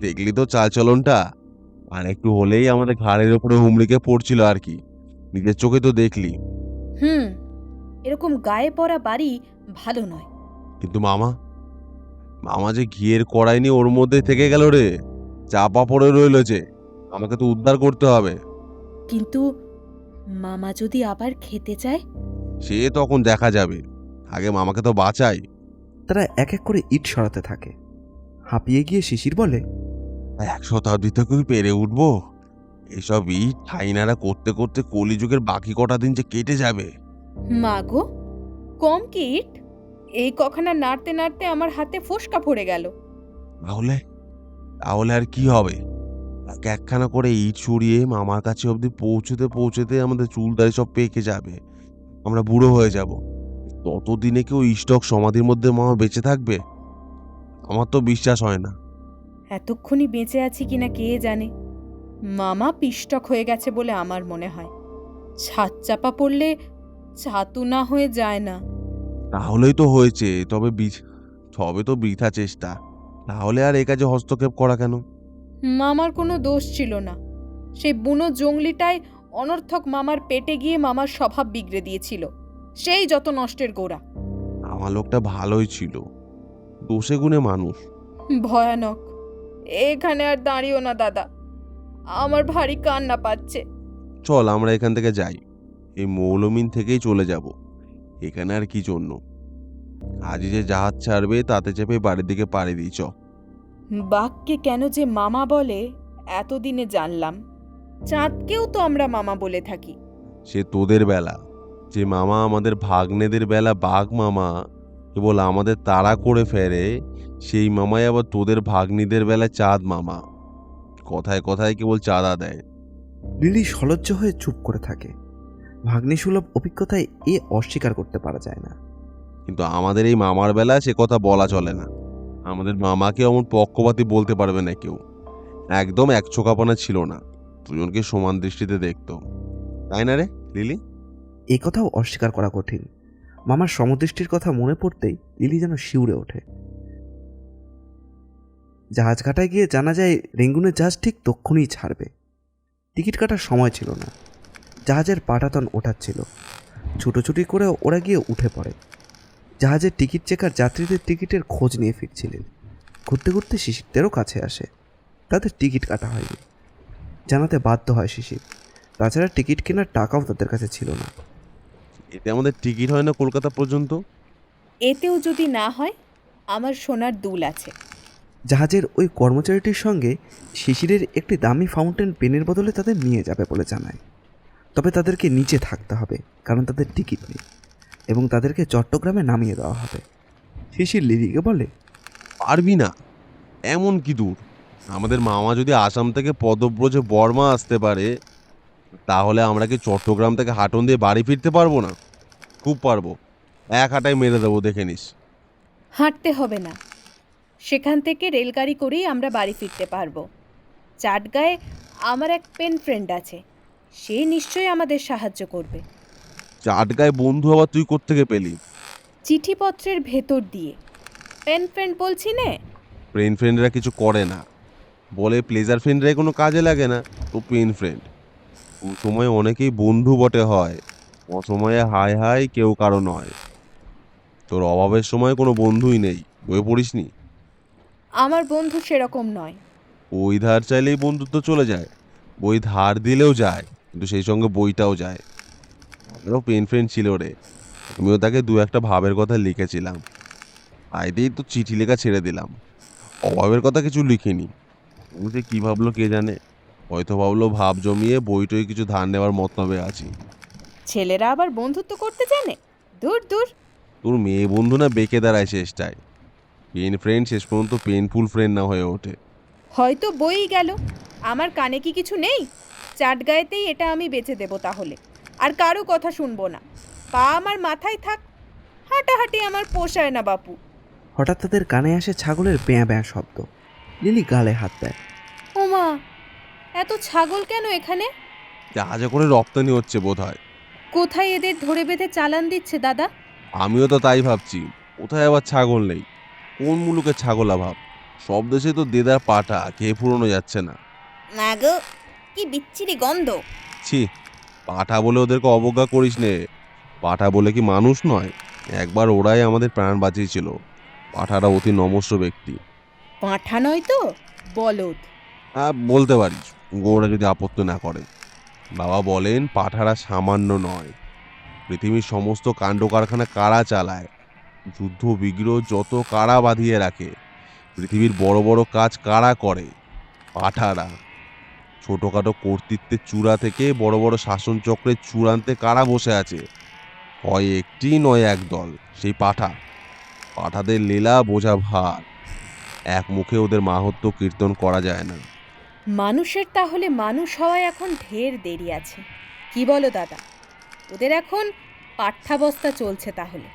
দেখলি তো চালচলনটা। আর একটু হলেই আমাদের ঘাড়ের উপরে হুমড়িকে পড়ছিল আর কি। নিজের চোখে তো দেখলি। এরকম গায়ে পড়া বাড়ি ভালো নয়। কিন্তু মামা, মামা যে ঘিয়ের কড়াই নিয়ে ওর মধ্যে থেকে গেল রে। চাপা পড়ে রইল যে। আমাকে তো উদ্ধার করতে হবে। কিন্তু মামা যদি আবার খেতে চায়? সে তখন দেখা যাবে। আগে মামাকে তো বাঁচাই। তারা এক এক করে ইট সরাতে থাকে। হাঁপিয়ে গিয়ে শিশির বলে, 1 শতাব্দীতে কি পেরে উঠবো? এসব ইট ঠাইনারা করতে করতে কলিযুগের বাকি কটা দিন যে কেটে যাবে। মা গো, কম কি ইট? এই কখানা নাড়তে নাড়তে আমার হাতে ফোসকা পড়ে গেল। তাহলে তাহলে আর কি হবে? একখানা করে ইট সরিয়ে মামার কাছে অবধি পৌঁছতে পৌঁছতে আমাদের চুল দাড়ি সব পেকে যাবে। আমরা বুড়ো হয়ে যাব। ততদিনে কেউ স্টক সমাধির মধ্যে মামা বেঁচে থাকবে? আমার তো বিশ্বাস হয় না। এতক্ষণই বেঁচে আছি কিনা কে জানে। মামা পিষ্টক হয়ে গেছে বলে আমার মনে হয়। ছাদ চাপা পড়লে ছাতু না হয়ে যায় না। তাহলেই তো হয়েছে, তবে তো বৃথা চেষ্টা। তাহলে আর এই কাজে হস্তক্ষেপ করা কেন? মামার কোনো দোষ ছিল না। সেই বুনো জঙ্গলিটাই অনর্থক মামার পেটে গিয়ে মামার স্বভাব বিগড়ে দিয়েছিল। সেই যত নষ্টের গোড়া। আমার লোকটা ভালোই ছিল, দোষে গুণে মানুষ। ভয়ানক। এখানে আর দাঁড়িও না দাদা, আমার ভারী কান্না পাচ্ছে। চল আমরা এখান থেকে যাই, এই মৌলমিন থেকেই চলে যাব। এখানে আর কি জন্য? আজই যে জাহাজ ছাড়বে তাতে চেপে বাড়ির দিকে পাড়ি দিই। চ। বাঘকে কেন যে মামা বলে এতদিনে জানলাম। চাঁদকেও তো আমরা মামা বলে থাকি। সে তোদের বেলা, যে মামা আমাদের ভাগ্নেদের বেলা বাঘ মামা কেবল আমাদের তাড়া করে ফেরে, সেই মামাই আবার তোদের ভাগ্নিদের বেলা চাঁদ মামা। কথায় কথায় কেবল চাঁদা দেয়। লিলি সলজ্জ হয়ে চুপ করে থাকে। ভাগ্নিসুলভ অভিজ্ঞতায় এ অস্বীকার করতে পারা যায় না। কিন্তু আমাদের এই মামার বেলা সে কথা বলা চলে না। আমাদের মামাকে অমন পক্ষপাতী বলতে পারবে না কেউ। একদম একচোখাপনা ছিল না, দুজনকে সমান দৃষ্টিতে দেখতো। তাই না রে লিলি? এ কথাও অস্বীকার করা কঠিন। মামার সমদৃষ্টির কথা মনে পড়তেই লিলি যেন শিউরে ওঠে। জাহাজ ঘাটায় গিয়ে জানা যায় রেঙ্গুনের জাহাজ ঠিক তক্ষুনি ছাড়বে। টিকিট কাটার সময় ছিল না। জাহাজের পাটাতন ওঠাচ্ছিল। ছুটোছুটি করে ওরা গিয়ে উঠে পড়ে। জাহাজের টিকিট চেকার যাত্রীদের টিকিটের খোঁজ নিয়ে ফিরছিলেন। ঘুরতে ঘুরতে শিশিরদেরও কাছে আসে। তাদের টিকিট কাটা হয়নি জানাতে বাধ্য হয় শিশির। তাছাড়া টিকিট কেনার টাকাও তাদের কাছে ছিল না। এতে আমাদের টিকিট হয় না কলকাতা পর্যন্ত। এতেও যদি না হয়, আমার সোনার দুল আছে। জাহাজের ওই কর্মচারীটির সঙ্গে শিশিরের একটি দামি ফাউন্টেন পেনের বদলে তাদের নিয়ে যাবে বলে জানায়। তবে তাদেরকে নিচে থাকতে হবে, কারণ তাদের টিকিট নেই, এবং তাদেরকে চট্টগ্রামে নামিয়ে দেওয়া হবে। শিশির লিলিকে বলে, পারবি না, এমন কি দূর? আমাদের মামা যদি আসাম থেকে পদব্রজে বর্মা আসতে পারে, তাহলে আমরা কি চট্টগ্রাম থেকে হাটন দিয়ে বাড়ি ফিরতে পারবো না? খুব পারবো, এক হাঁটায় মেরে দেবো, দেখে নিস। হাঁটতে হবে না, সেখান থেকে রেলগাড়ি করেই আমরা বাড়ি ফিরতে পারবো। চাটগাঁয়ে আমার এক পেন ফ্রেন্ড আছে, সে নিশ্চয়ই আমাদের সাহায্য করবে। চাটগায় বন্ধু আবার তুই কোত্থেকে পেলি? চিঠিপত্রের ভেতর দিয়ে। পেন ফ্রেন্ড বলছি নে। পেন ফ্রেন্ডরা কিছু করে না, বলে প্লেজার ফ্রেন্ডরাই কোনো কাজে লাগে না, তো পেন ফ্রেন্ড। ও সময় অনেকেই বন্ধু বটে হয়, অসময়ে হাই হাই কেউ কারো নয়। তোর অভাবের সময় কোনো বন্ধুই নেই, বয়ে পড়িসনি? আমার বন্ধু সেরকম নয়। বই ধার চাইলেই বন্ধুত্ব চলে যায়, বই ধার দিলেও যায়, কিন্তু সেই সঙ্গে বইটাও যায়। আমারও পেন ফ্রেন্ড ছিল রে, আমিও তাকে দু একটা ভাবের কথা লিখেছিলাম, তাই দিয়েই তো চিঠি লেখা ছেড়ে দিলাম। অভাবের কথা কিছু লিখিনি। ও যে কী ভাবলো কে জানে, হয়তো ভাবলো ভাব জমিয়ে বইটই কিছু ধার নেওয়ার মতলবে আছি। ছেলেরা আবার বন্ধুত্ব করতে জানে? দূর দূর। তোর মেয়ে বন্ধু না বেঁকে দাঁড়ায় শেষটায়, পেন ফ্রেন্ড শেষ পর্যন্ত পেনফুল ফ্রেন্ড না হয়ে ওঠে। হয়তো বই গেল, আমার কানে কি কিছু নেই? চাটগাঁয়েতেই এটা আমি বেচে দেব তাহলে, আর কারো কথা শুনবো না। পা আমার মাথায় থাক, হাঁটাহাঁটি আমার পোষায় না বাপু। হঠাৎ তাদের কানে আসে ছাগলের ব্যাঁ ব্যাঁ শব্দ। লিলি গালে হাত দেয়। ওমা, এত ছাগল কেন এখানে? জাহাজে করে রপ্তানি হচ্ছে বোধ হয়। কোথায় এদের ধরে বেঁধে চালান দিচ্ছে দাদা? আমিও তো তাই ভাবছি, কোথায় আবার ছাগল নেই? কোন মুলুকে ছাগল অভাব? সব দেশে তো দেদার পাটা খেয়ে পুরনো যাচ্ছে না। না গো, কি বিচ্ছিরি গন্ধ। ছি, পাঠা বলে ওদেরকে অবজ্ঞা করিস নে। পাঠা বলে কি মানুষ নয়? একবার ওরাই আমাদের প্রাণ বাঁচিয়েছিল। পাঠারা অতি নমস্য ব্যক্তি। পাঁঠা নয় তো, বলদ। হ্যাঁ, বলতে পারিস, ওরা যদি আপত্তি না করে। বাবা বলেন পাঠারা সামান্য নয়, পৃথিবীর সমস্ত কাণ্ড কারখানা কারা চালায়, যুদ্ধ বিগ্রহ যত কারা বাঁধিয়ে রাখে, পৃথিবীর বড় বড় কাজ কারা করে? পাঠারা। ছোটখাটো কর্তৃত্বের চূড়া থেকে বড় বড় শাসন চক্রের চূড়ান্তে কারা বসে আছে? হয় একটি নয় একদল, সেই পাঠা। পাঠাদের লীলা বোঝা ভার, এক মুখে ওদের মাহাত্ম্য কীর্তন করা যায় না। মানুষের তাহলে মানুষ হওয়ায় এখন ঢের দেরি আছে, কি বলো দাদা? ওদের এখন পাঠ্যাবস্থা চলছে তাহলে।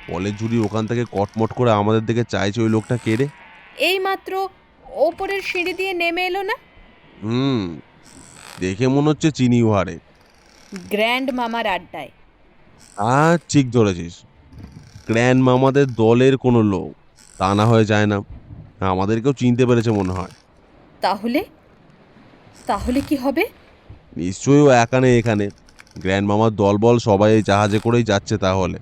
কলেজ জুড়ি ওখান থেকে কটমট করে আমাদের দিকে চাইছে ওই লোকটা কে রে? এই মাত্র ওপরের সিঁড়ি দিয়ে নেমে এলো না? দেখে মনে হচ্ছে চিনি উহারে। গ্র্যান্ড মামার আড্ডায়। ঠিক ধরেছিস, গ্র্যান্ড মামাদের দলের কোনো লোক, তা না হয়ে যায় না। আমাদেরকেও চিনতে পেরেছে মনে হয়। তাহলে তাহলে কি হবে? নিশ্চয়ই ও একা নেই এখানে, গ্র্যান্ড মামার দলবল সবাই এই জাহাজে করেই যাচ্ছে। তাহলে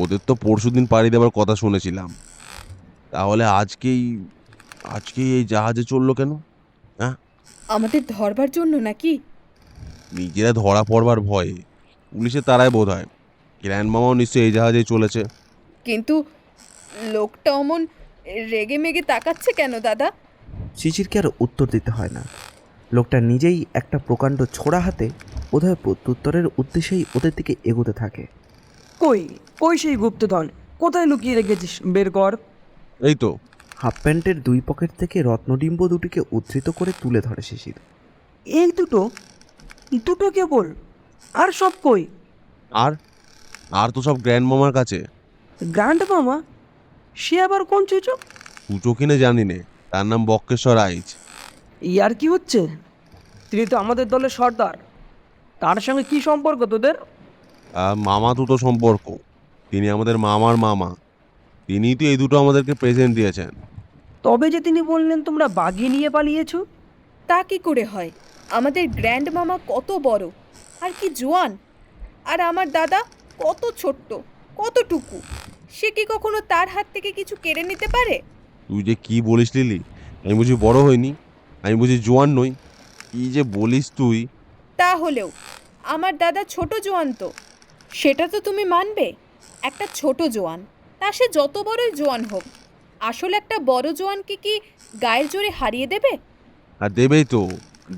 ওদের তো পরশুদিন পাড়ি দেওয়ার কথা শুনেছিলাম, তাহলে আজকেই আজকেই এই জাহাজে চললো কেন? হ্যাঁ, আমাদের ধরবার জন্য নাকি? নিজেরা ধরা পড়বার ভয়ে পুলিশের তারাই বোধ হয়। গ্র্যান্ড মামাও নিশ্চয়ই এই জাহাজেই চলেছে। কিন্তু লোকটা অমন রেগে মেগে তাকাচ্ছে কেন দাদা? শিশিরকে আর উত্তর দিতে হয় না। লোকটা নিজেই একটা প্রকাণ্ড ছোড়া হাতে বোধহয় প্রত্যুত্তরের উদ্দেশ্যেই ওদের দিকে এগোতে থাকে। কই কই সেই গুপ্তধন? কোথায় লুকিয়ে রেখেছিস? বের কর। এই তো। হাফ প্যান্টের দুই পকেট থেকে রত্নডিম্ব দুটিকে উদ্ধৃত করে তুলে ধরে শিশির। এই দুটো দুটো কেবল? আর সব কই? আর আর তো সব গ্র্যান্ড মামার কাছে। গ্র্যান্ড মামা? সে আবার কোন চুচো? পুজো কিনে জানি নে, তার নাম বক্কেশ্বর আইচ। ইয়ার কি হচ্ছে? তিনি তো আমাদের দলের সর্দার। তার সঙ্গে কি সম্পর্ক তোদের? মামা দুটো সম্পর্ক, তিনি আমাদের মামার মামা। তিনিই তো এই দুটো আমাদেরকে প্রেজেন্ট দিয়েছেন। তবে যে তিনি বললেন তোমরা বাগিয়ে নিয়ে পালিয়েছো। তা কি করে হয়? আমাদের গ্র্যান্ড মামা কত বড় আর কি জোয়ান, আর আমার দাদা কত ছোট্ট, কতটুকু। সে কি কখনো তার হাত থেকে কিছু কেড়ে নিতে পারে? তুই যে কি বলিস লিলি, আমি বুঝি বড় হইনি? আমি বুঝি জোয়ান নই? কি যে বলিস তুই! তাহলেও আমার দাদা ছোট জোয়ান তো, সেটা তো তুমি মানবে। একটা ছোট জোয়ান, তা সে যত বড়ই জোয়ান হোক, আসলে একটা বড় জোয়ানকে কি গায়ের জোরে হারিয়ে দেবে? আর দেবেই তো,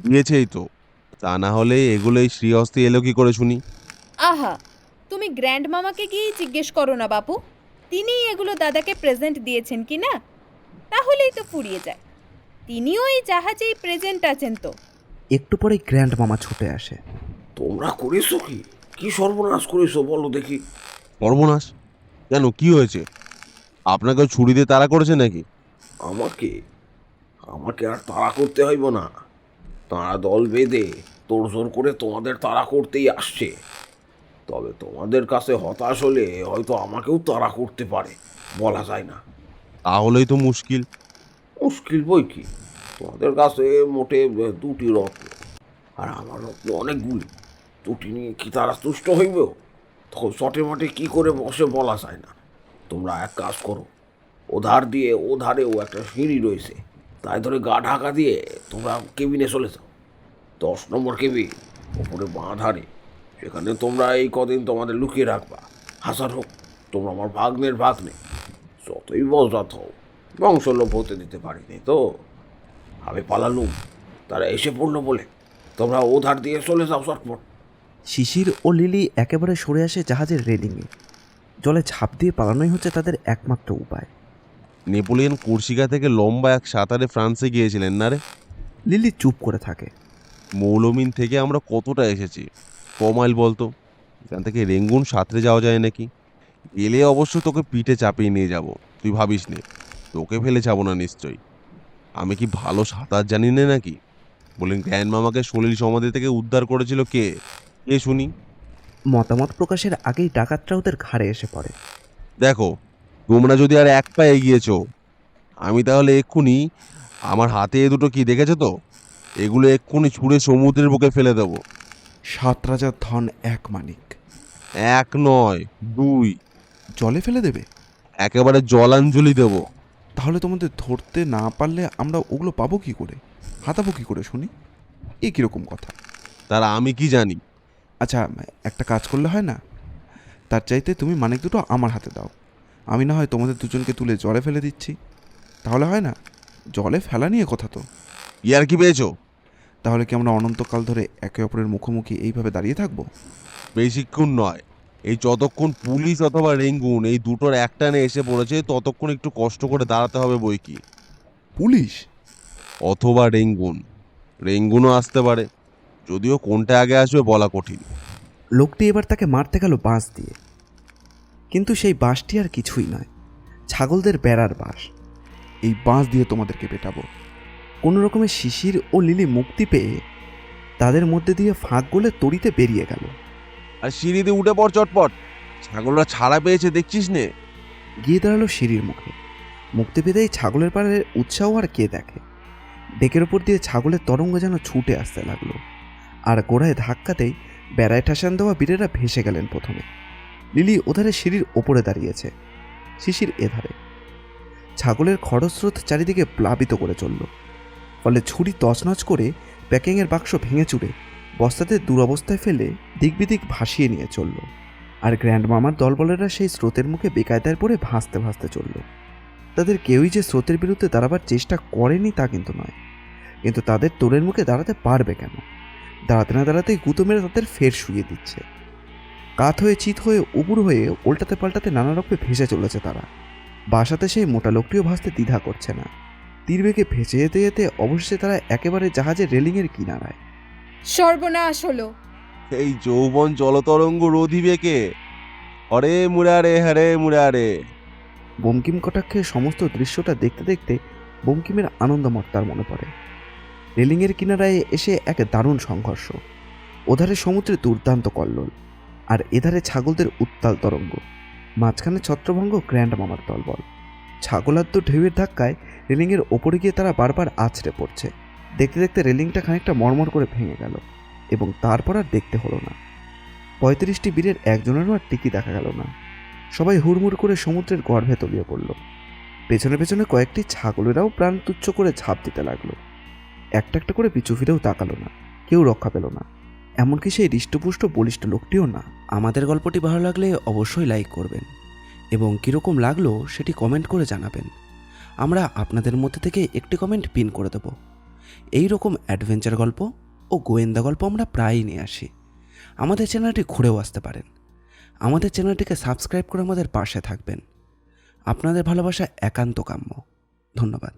দিয়েছেই তো। তা না হলে এগুলো এই শ্রীহস্তে এলো কি করে শুনি? আহা, তুমি গ্র্যান্ড মামাকে গিয়েই জিজ্ঞেস করো না বাপু, তিনিই এগুলো দাদাকে প্রেজেন্ট দিয়েছেন কি না। তাহলেই তো ফুরিয়ে যায়। তিনিও এই জাহাজেই প্রেজেন্ট আছেন তো। একটু পরেই গ্র্যান্ড মামা ছুটে আসে। তোমরা করেছো কি? কি সর্বনাশ করেছো বলো দেখি। সর্বনাশ কেন, কি হয়েছে? আপনাকে ছুরি দিয়ে তাড়া করেছে নাকি? আমাকে আমাকে আর তাড়া করতে হইব না। তারা দল বেঁধে তোড়জোড় করে তোমাদের তাড়া করতেই আসছে। তবে তোমাদের কাছে হতাশ হলে হয়তো আমাকেও তাড়া করতে পারে, বলা যায় না। তাহলেই তো মুশকিল। মুশকিল বই কি, তোমাদের কাছে মোটে দুটি রত্ন, আর আমার রত্ন অনেকগুলি। দুটি নিয়ে কি তারা তুষ্ট হইব? তখন শটে মাঠে কী করে বসে বলা যায় না। তোমরা এক কাজ করো, ওধার দিয়ে ওধারেও একটা সিঁড়ি রয়েছে, তাই ধরে গা ঢাকা দিয়ে তোমরা কেবিনে চলে যাও। 10 নম্বর কেবিন, ওপরে বাঁ ধারে। সেখানে তোমরা এই কদিন তোমাদের লুকিয়ে রাখবা। হাজার হোক তোমরা আমার ভাগ্নের ভাগ্নে, যতই বজ্রাত হও, বংশলোপ হতে দিতে পারিনি তো। আমি পালালুম, তারা এসে পড়লো বলে তোমরা ওধার দিয়ে চলে যাও চটপট। শিশির ও লিলি একেবারে সরে আসে জাহাজের রেলিংয়ে। জলে ঝাঁপ দিয়ে পালানোই হচ্ছে তাদের একমাত্র উপায়। নেপোলিয়ন কোর্সিকা থেকে লম্বা এক সাঁতারে ফ্রান্সে গিয়েছিলেন না রে? লিলি চুপ করে থাকে। মৌলমিন থেকে আমরা কতটা এসেছি, ক মাইল বলতো? এখান থেকে রেঙ্গুন সাঁতরে যাওয়া যায় নাকি? গেলে অবশ্য তোকে পিঠে চাপিয়ে নিয়ে যাব, তুই ভাবিস নে। তোকে ফেলে যাবো না নিশ্চয়ই। আমি কি ভালো সাঁতার জানি না নাকি? বলেন গ্র্যান্ড মামাকে সলিল সমাধি থেকে উদ্ধার করেছিল কে? কে শুনি? মতামত প্রকাশের আগেই ডাকাতরা ওদের ঘাড়ে এসে পড়ে। দেখো, তোমরা যদি আর এক পা এগিয়েছ, আমি তাহলে এক্ষুনি, আমার হাতে এ দুটো কি দেখেছো তো, এগুলো এক্ষুনি ছুঁড়ে সমুদ্রের বুকে ফেলে দেবো। 7 রাজার ধন 1 মানিক। 1 নয় 2, জলে ফেলে দেবে? একেবারে জলাঞ্জলি দেবো। তাহলে তোমাদের ধরতে না পারলে আমরা ওগুলো পাবো কি করে, হাতাবো কি করে শুনি? এ কীরকম কথা? তারা আমি কি জানি? আচ্ছা, একটা কাজ করলে হয় না? তার চাইতে তুমি মানিক দুটো আমার হাতে দাও, আমি না হয় তোমাদের দুজনকে তুলে জলে ফেলে দিচ্ছি। তাহলে হয় না? জলে ফেলা নিয়ে কথা তো। ইয়ার কি পেয়েছো? তাহলে কি আমরা অনন্তকাল ধরে একে অপরের মুখোমুখি এইভাবে দাঁড়িয়ে থাকবো? বেশিক্ষণ নয়, এই যতক্ষণ পুলিশ অথবা রেঙ্গুন এই দুটোর একটানে এসে পড়েছে, ততক্ষণ একটু কষ্ট করে দাঁড়াতে হবে বই কি। পুলিশ অথবা রেঙ্গুন, রেঙ্গুনও আসতে পারে, যদিও কোনটা আগে আসবে বলা কঠিন। লোকটি এবার তাকে মারতে গেল বাঁশ দিয়ে, কিন্তু সেই বাঁশটি আর কিছুই নয়, ছাগলদের বেড়ার বাঁশ। এই বাঁশ দিয়ে তোমাদেরকে পেটাবো। কোনো রকমের শিশির ও লিলি মুক্তি পেয়ে তাদের মধ্যে দিয়ে ফাঁক গলে তড়িতে বেরিয়ে গেল। আর সিঁড়িতে উঠে পড় চটপট, ছাগলরা ছাড়া পেয়েছে দেখছিস নে। গিয়ে দাঁড়ালো সিঁড়ির মুখে। মুক্তি পেতেই ছাগলের পাড়ের উৎসাহ আর কে দেখে। ডেকের ওপর দিয়ে ছাগলের তরঙ্গ যেন ছুটে আসতে লাগলো, আর গোড়ায় ধাক্কাতেই বেড়ায় ঠাসান দেওয়া বীরেরা ভেসে গেলেন প্রথমে। লিলি ওধারে সিঁড়ির ওপরে দাঁড়িয়েছে, শিশির এধারে। ছাগলের খরস্রোত চারিদিকে প্লাবিত করে চলল, ফলে ছুরি তছনছ করে প্যাকিংয়ের বাক্স ভেঙে চুরে বস্তাতে দুরবস্থায় ফেলে দিকবিদিক ভাসিয়ে নিয়ে চলল। আর গ্র্যান্ড মামার দলবলেরা সেই স্রোতের মুখে বেকায়দায় পড়ে ভাসতে ভাসতে চলল। তাদের কেউই যে স্রোতের বিরুদ্ধে দাঁড়াবার চেষ্টা করেনি তা কিন্তু নয়, কিন্তু তাদের তোরের মুখে দাঁড়াতে পারবে কেন? দাঁড়াতে না দাঁড়াতেই গুঁতো মেরে তাদের ফের শুয়ে দিচ্ছে। কাত হয়ে চিত হয়ে উপুর হয়ে উল্টাতে পাল্টাতে নানা রকমে ভেসে চলেছে তারা। বাসাতে সেই মোটা লোকটিও ভাসতে দ্বিধা করছে না। তীর বেগে ভেসে যেতে যেতে অবশেষে তারা একেবারে জাহাজের রেলিংয়ের কিনারায়। সর্বনাশ হলো। এই যৌবন জলতরঙ্গ রোধিবে কে? হরে মুরারে হরে মুরারে। বঙ্কিম কটাক্ষে সমস্ত দৃশ্যটা দেখতে দেখতে বঙ্কিমের আনন্দমত্তার মনে পড়ে। রেলিংয়ের কিনারায় এসে এক দারুণ সংঘর্ষ। ওধারে সমুদ্রে দুর্দান্ত কল্লোল, আর এধারে ছাগলদের উত্তাল তরঙ্গ। মাঝখানে ছত্রভঙ্গ গ্র্যান্ড মামার দলবল। ছাগলাদ্য ঢেউয়ের ধাক্কায় রেলিংয়ের ওপরে গিয়ে তারা বারবার আছড়ে পড়ছে। দেখতে দেখতে রেলিংটা খানিকটা মরমর করে ভেঙে গেল, এবং তারপর আর দেখতে হলো না। 35টি বীরের একজনেরও আর টিকি দেখা গেল না। সবাই হুড়মুড় করে সমুদ্রের গর্ভে তলিয়ে পড়ল। পেছনে পেছনে কয়েকটি ছাগলেরাও প্রাণ তুচ্ছ করে ঝাঁপ দিতে লাগলো। একটা একটা করে পিছু ফিরেও তাকালো না, কেউ রক্ষা পেল না, এমনকি সেই হৃষ্টপুষ্ট বলিষ্ঠ লোকটিও না। আমাদের গল্পটি ভালো লাগলে অবশ্যই লাইক করবেন এবং কীরকম লাগলো সেটি কমেন্ট করে জানাবেন। আমরা আপনাদের মধ্যে থেকে একটি কমেন্ট পিন করে দেব। এই রকম অ্যাডভেঞ্চার গল্প ও গোয়েন্দা গল্প আমরা প্রায়ই নিয়ে আসি। আমাদের চ্যানেলটি ঘুরেও আসতে পারেন। আমাদের চ্যানেলটিকে সাবস্ক্রাইব করে আমাদের পাশে থাকবেন। আপনাদের ভালোবাসা একান্ত কাম্য। ধন্যবাদ।